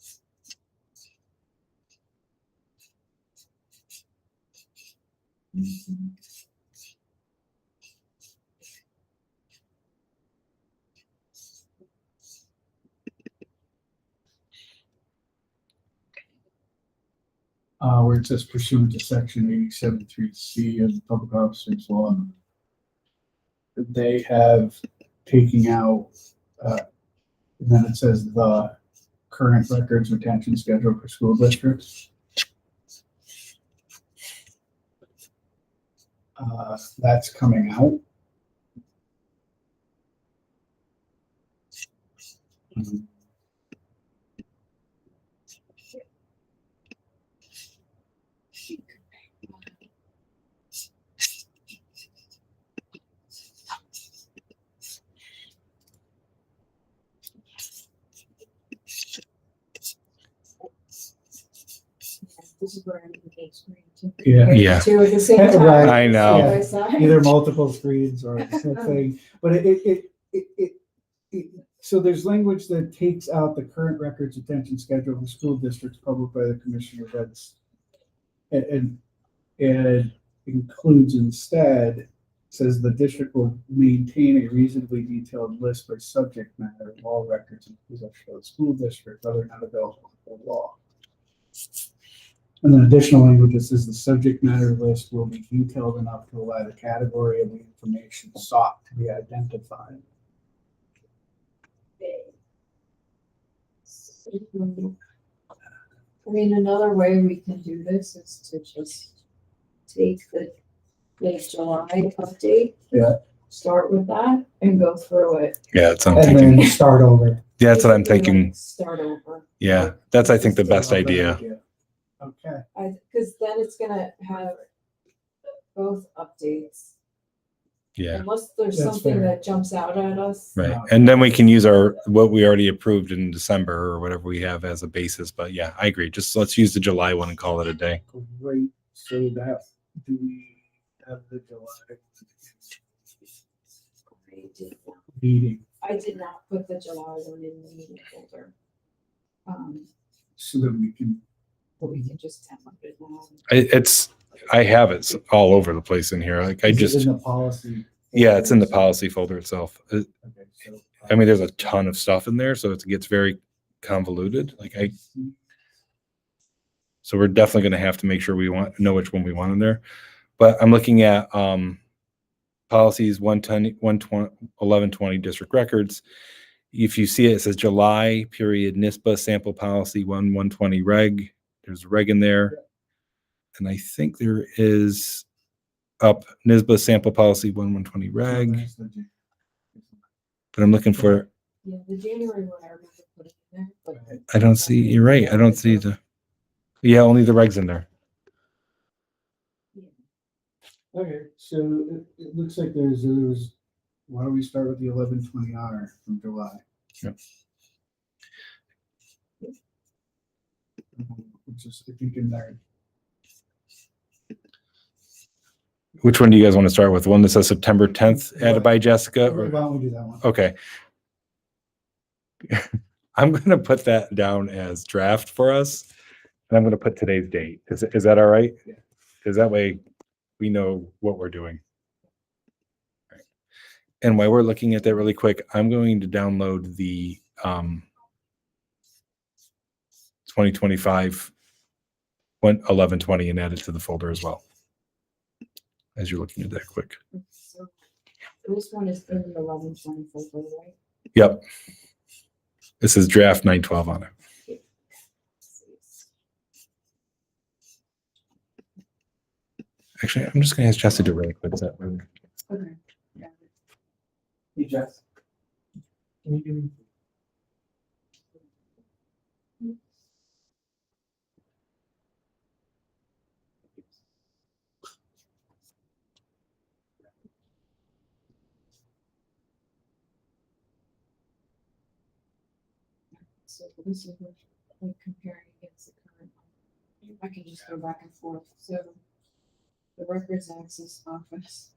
Where it says pursuant to section 87.3C of the Public Officers Law. they have taken out, and then it says the current records retention schedule for school districts. That's coming out. This is where I'm looking at screen too. Yeah. Yeah. Two at the same Right. time. I know. Side by side. Either multiple screens or the same thing, but so there's language that takes out the current records retention schedule of the school districts published by the commissioner that's and includes instead, says the district will maintain a reasonably detailed list by subject matter of all records in possession of the school district, whether or not available by law. And then additional language that says the subject matter list will be detailed enough to allow the category of the information sought to be identified. I mean, another way we can do this is to just take the July update. Yeah. Start with that and go through it. Yeah, that's what I'm And thinking. then start over. Yeah, that's what I'm Basically, thinking. like, start over. Yeah, that's I think the best Love that idea. Okay. Because then it's gonna have both updates. Yeah, Unless there's That's something fair. that jumps out at us. right. And then we can use what we already approved in December or whatever we have as a basis. But yeah, I agree. Just let's use the July one and call it a day. Great. So that, do we have the July meeting? I did not put the July one in the meeting folder. So that we can, But we can just download it now. I have it all over the place in here. Like I is it just, in the policy? yeah, it's in the policy folder itself. Okay, so, I mean, there's a ton of stuff in there, so it gets very convoluted. So we're definitely going to have to make sure we know which one we want in there. But I'm looking at policies 110, 120, 1120 district records. If you see it, it says July period NISBA sample policy 120 reg. There's a reg in there. And I think there is up NISBA sample policy 120 reg. But I'm looking for, Yeah, the January one I remember putting in there, but. I don't see, you're right. I don't see yeah, only the regs in there. Okay, so it looks like there's, why don't we start with the 1120R from July? Yep. Which is, I think, in there. Which one do you guys want to start with? One that says September 10th added by Jessica? Why Or, don't we do that one? okay. I'm going to put that down as draft for us. And I'm going to put today's date. Is that all right? Yeah. Because that way we know what we're doing. All right. And while we're looking at that really quick, I'm going to download the 2025 1120 and add it to the folder as well. As you're looking at that quick. So this one is in the 1120 folder, right? Yep. This is draft 912 on it. Actually, I'm just going to ask Jess to do it really quick. Is that really? Okay. Yeah. Hey, Jess. Can you give me? So this is what we're comparing against the current one. I can just go back and forth. So the records access office.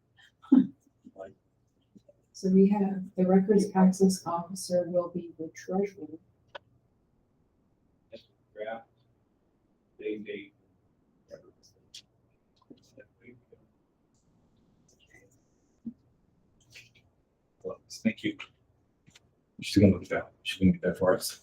So we have the records access officer will be the treasurer. Draft. Date. Thank you. She's going to look that. She's going to get that for us.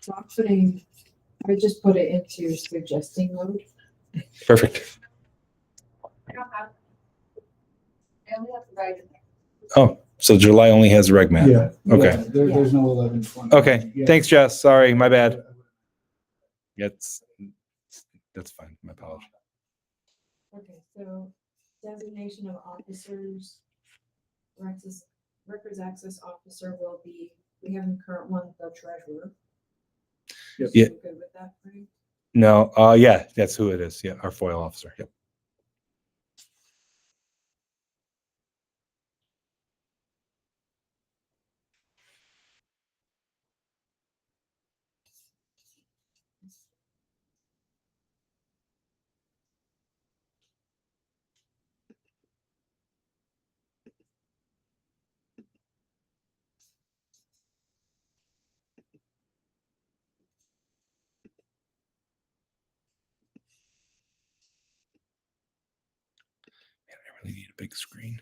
Talk I just put it into suggesting mode. Perfect. I only have to write it. Oh, so July only has reg mat. Yeah. Okay. Yeah, there's no 11/20. Okay. Yeah. Thanks, Jess. Sorry, my bad. That's fine. My apologies. Okay, so designation of officers. Records access officer will be, we have the current one, the treasurer. Yep. Yeah. You good with that, Frank? No, yeah, that's who it is. Yeah, our FOIL officer. Yep. Man, I really need a big screen.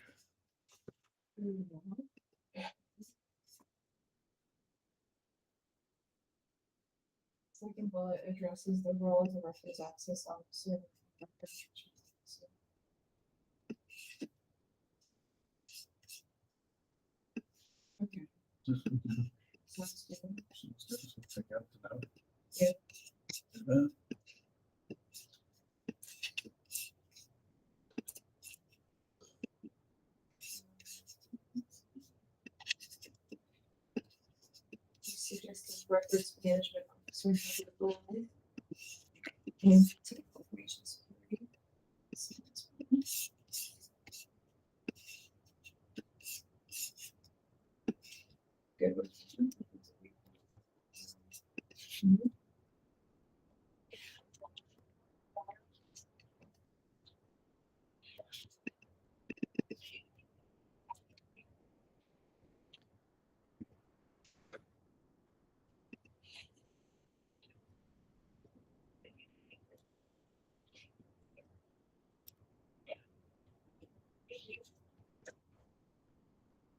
Second bullet addresses the role of the records access officer. Okay. Sounds good. Check out the note. Yeah. Suggested records management officer has the role and technical information security. Good with.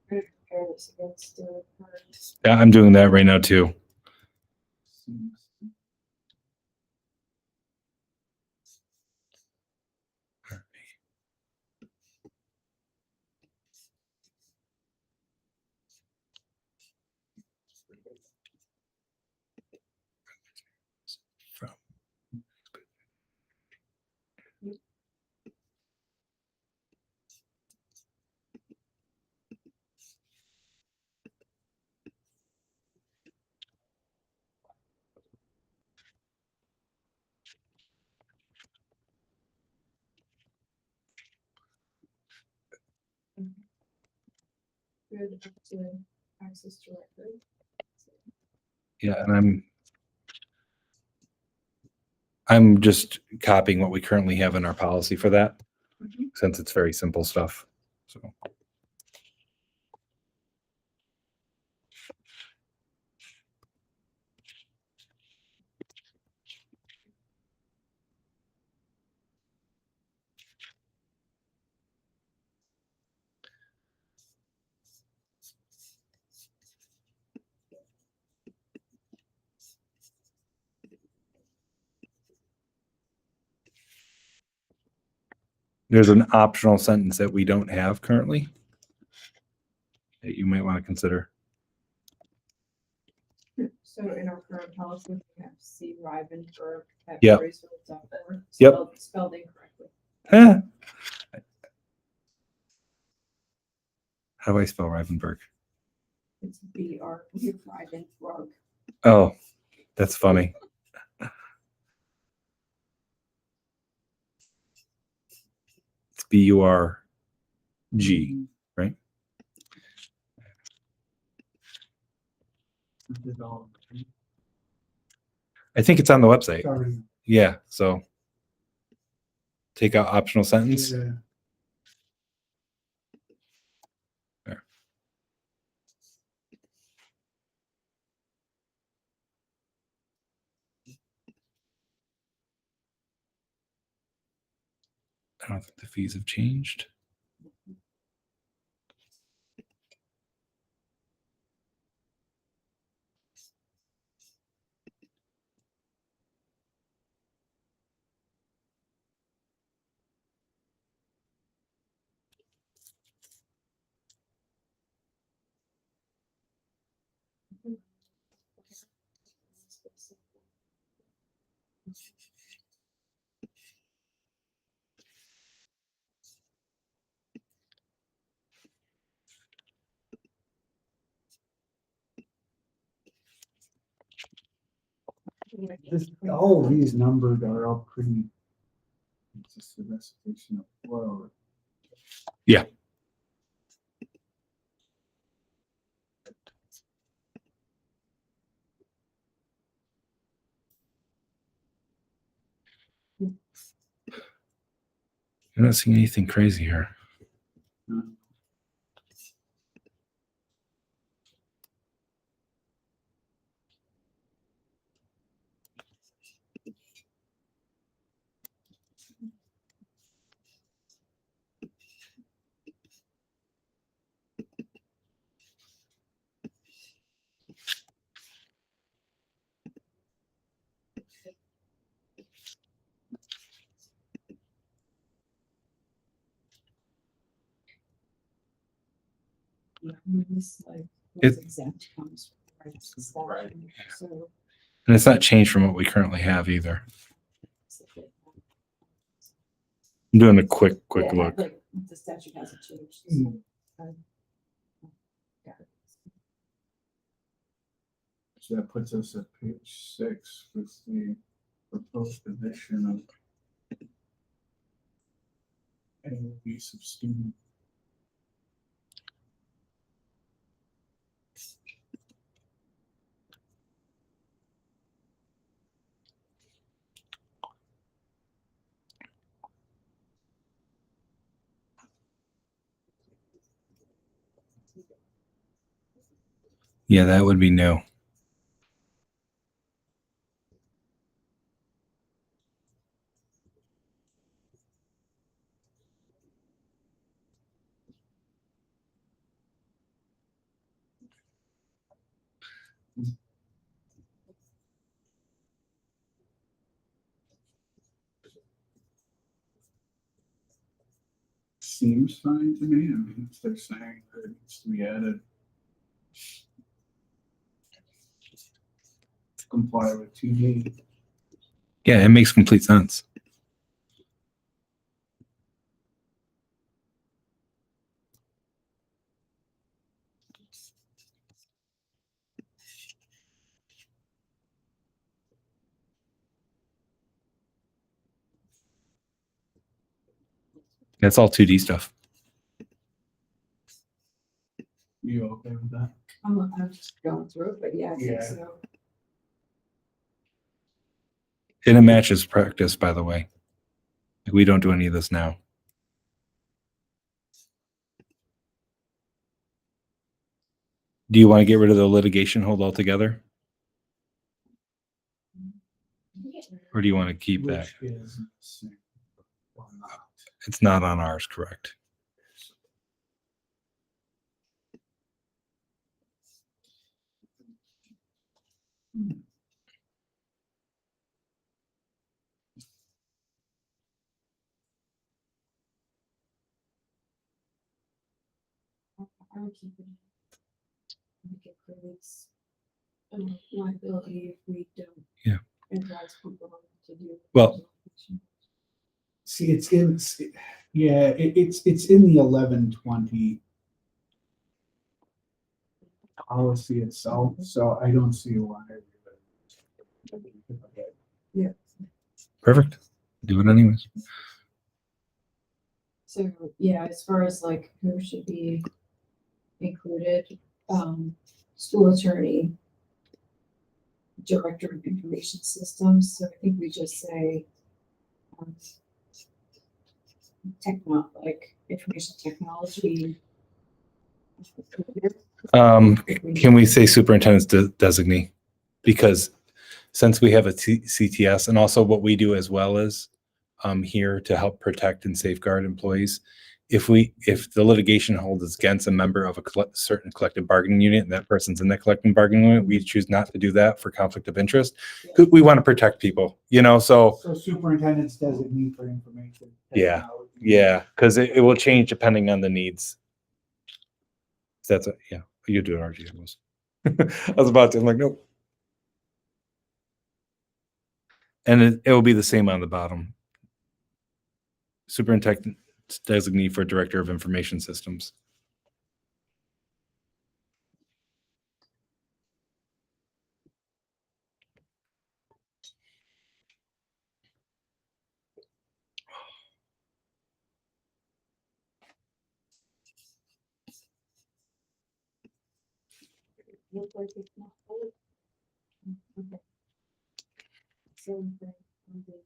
Compare this against the current. Yeah, I'm doing that right now too. From Good up to access to record. yeah, and I'm just copying what we currently have in our policy for that, since it's very simple stuff. So there's an optional sentence that we don't have currently that you might want to consider. So in our current policy, we have C. Rivenberg at Yep. Voorheesville.org, Yep. spelled incorrectly. Huh. How do I spell Rivenberg? It's B-R, Rivenberg. Oh, that's funny. It's B-U-R-G, right? I think it's on the website. Sorry. Yeah, so take out optional sentence. Yeah. There. I don't think the fees have changed. All of these numbered are all pretty. It's just the recitation of flow. Yeah. I'm not seeing anything crazy here. This like It- what's exempt comes from right statute, so. And it's not changed from what we currently have either. I'm doing a quick Yeah, look. like, the statute hasn't changed. Mm. Got it. So that puts us at page 6 with the proposed addition of any use of student. Yeah, that would be new. Seems fine to me. I mean, if they're saying that it needs to be added to comply with 2D. Yeah, it makes complete sense. That's all 2D stuff. You okay with that? I'm just going through it, but yeah, I think Yeah. so. And it matches practice, by the way. We don't do any of this now. Do you want to get rid of the litigation hold altogether? Or do you want to keep that? Which is the same or not. It's not on ours, correct? I would keep it. I think it creates liability if we don't. Yeah. Advise people to do. Well- See, it's in, yeah, it's in the 1120 policy itself, so I don't see why. Yeah. Perfect. Do it anyways. So, yeah, as far as like who should be included, school attorney, director of information systems, so I think we just say like information technology. Can we say superintendent's designee? Because since we have a CTS, and also what we do as well is here to help protect and safeguard employees. If the litigation hold is against a member of a certain collective bargaining unit and that person's in that collective bargaining unit, we choose not to do that for conflict of interest. We want to protect people, so. So superintendent's designee for information. Yeah. technology. Yeah, because it will change depending on the needs. That's it. Yeah, you do it, RG. I was about to. I'm like, nope. And it will be the same on the bottom. Superintendent designee for director of information systems. Look like it's not full. Okay. Same thing. Okay.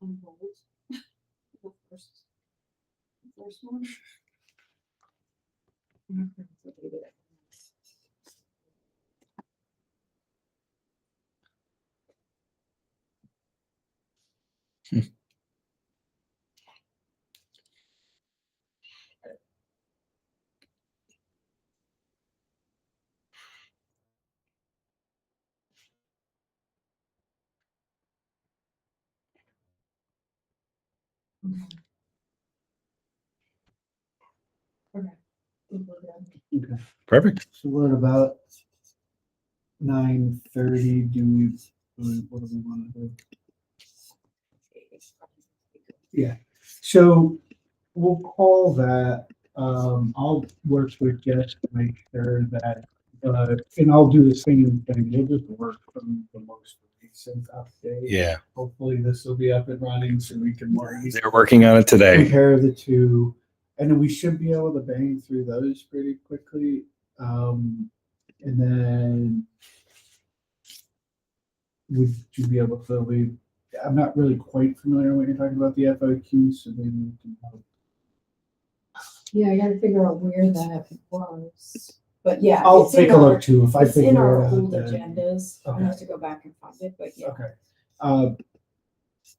On hold. The first one. Okay. Think we're good. Okay, Perfect. so we're at about 9:30. What do we want to do? Yeah, so we'll call that, I'll work with Jess to make sure that, and I'll do the same thing, we'll just work from the most recent update. Yeah, Hopefully this will be up and running so we can more easily they're working on it today. compare the two. And then we should be able to bang through those pretty quickly. And then would you be able to leave? I'm not really quite familiar when you're talking about the FOQ, so maybe we can help. Yeah, I gotta figure out where that was, but yeah. I'll it's in take a our- look too if I It's in figure our it out. old then- agendas. I'll Okay. have to go back and find it, but yeah. Okay.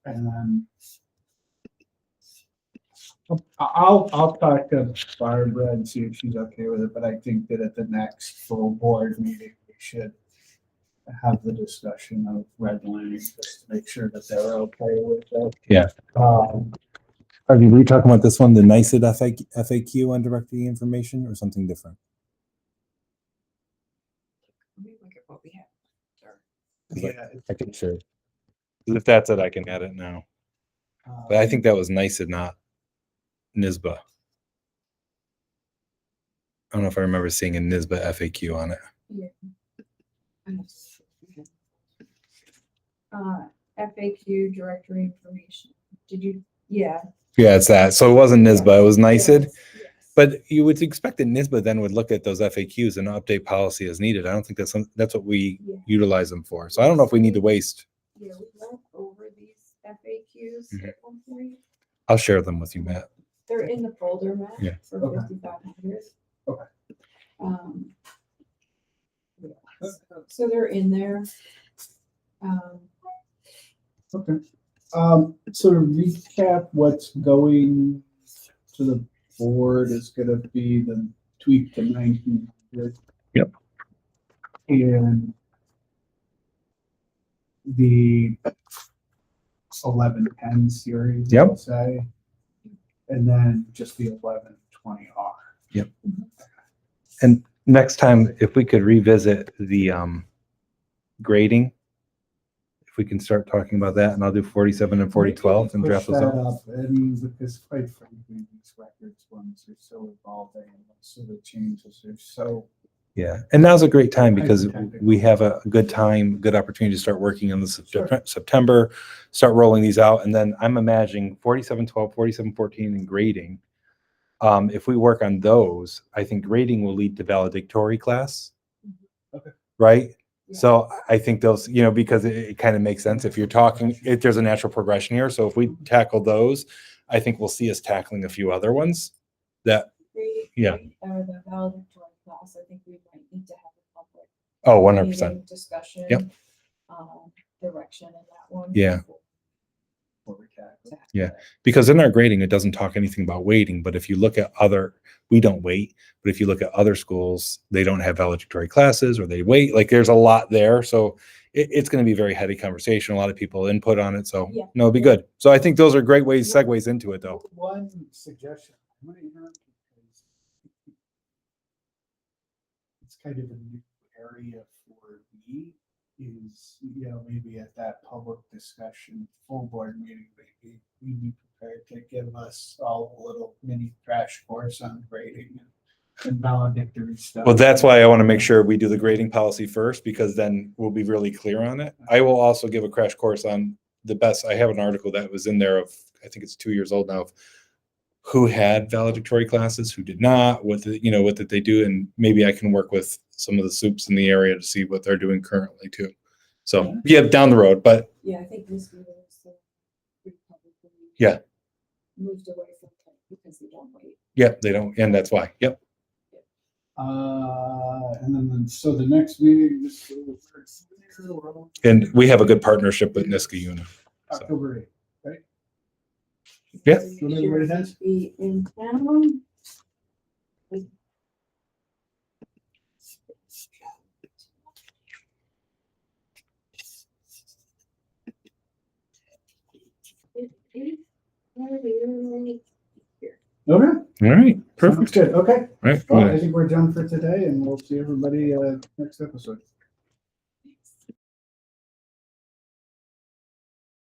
And then I'll talk to Barbara and see if she's okay with it, but I think that at the next full board meeting, we should have the discussion of redlining just to make sure that they're okay with it. Yeah. Are we talking about this one, the NICID FAQ on directory information, or something different? Let me look at what we have. Yeah. I can sure. If that's it, I can add it now. But I think that was NICID, not NISBA. I don't know if I remember seeing a NISBA FAQ on it. Yeah. FAQ directory information. Did you? Yeah. Yeah, it's that. So it wasn't NISBA, it was NICID. Yes. But you would expect that NISBA then would look at those FAQs and update policy as needed. I don't think that's what we Yeah. utilize them for. So I don't know if we need to waste. Yeah, we went over these FAQs Mhm. at one point. I'll share them with you, Matt. They're in the folder, Matt, Yeah. for Okay. 5,500. Okay. Yeah, so they're in there. Okay. So to recap, what's going to the board is gonna be the tweak to 1900. Yep. And the 1110 series, Yep. I'll say. And then just the 1120R. Yep. And next time, if we could revisit the grading, if we can start talking about that, and I'll do 47 and 4012 and draft those Push up. that up, I mean, because quite frankly, these records ones are so evolving, and most of the changes are so. Yeah, and now's a great time because Hyper-technical. we have a good time, good opportunity to start working on this Sure. September, start rolling these out, and then I'm imagining 4712, 4714, and grading. If we work on those, I think grading will lead to valedictory class. Okay. Right? Yeah. So I think those, because it kind of makes sense if you're talking, if there's a natural progression here. So if we tackle those, I think we'll see us tackling a few other ones that, Yeah. Or the valedictorian class, I think we might need to have a public. 100%. meeting, Discussion. Yep. Direction in that one. Yeah. Before we tackle Because in our grading, it doesn't talk anything about weighting, but if you look at we don't weight, but if you look at other schools, they don't have valedictory classes or they weight, like there's a lot there. So it's going to be a very heady conversation. A lot of people input on it. So Yeah. no, it'll be good. So I think those are great ways, segues into it though. One suggestion, I might have, because it's kind of a new area for me, is, maybe at that public discussion, full board meeting, maybe we'd be prepared to give us all a little mini crash course on grading and valedictory stuff. Well, that's why I want to make sure we do the grading policy first, because then we'll be really clear on it. I will also give a crash course on the best. I have an article that was in there of, I think it's 2 years old now, of who had valedictory classes, who did not, what did they do? And maybe I can work with some of the soups in the area to see what they're doing currently too. So yeah, down the road, but Yeah, I think this year is pretty publicly. Yeah. Moved away from it because they don't wait. yeah, they don't, and that's why. Yep. And then, so the next meeting, And we have a good partnership with Niskayuna. October 8th, right? Yeah. So everybody has? Be in town. Okay. All right. Sounds Perfect. good. Okay. All right. Well, I think we're done for today, and we'll see everybody next episode.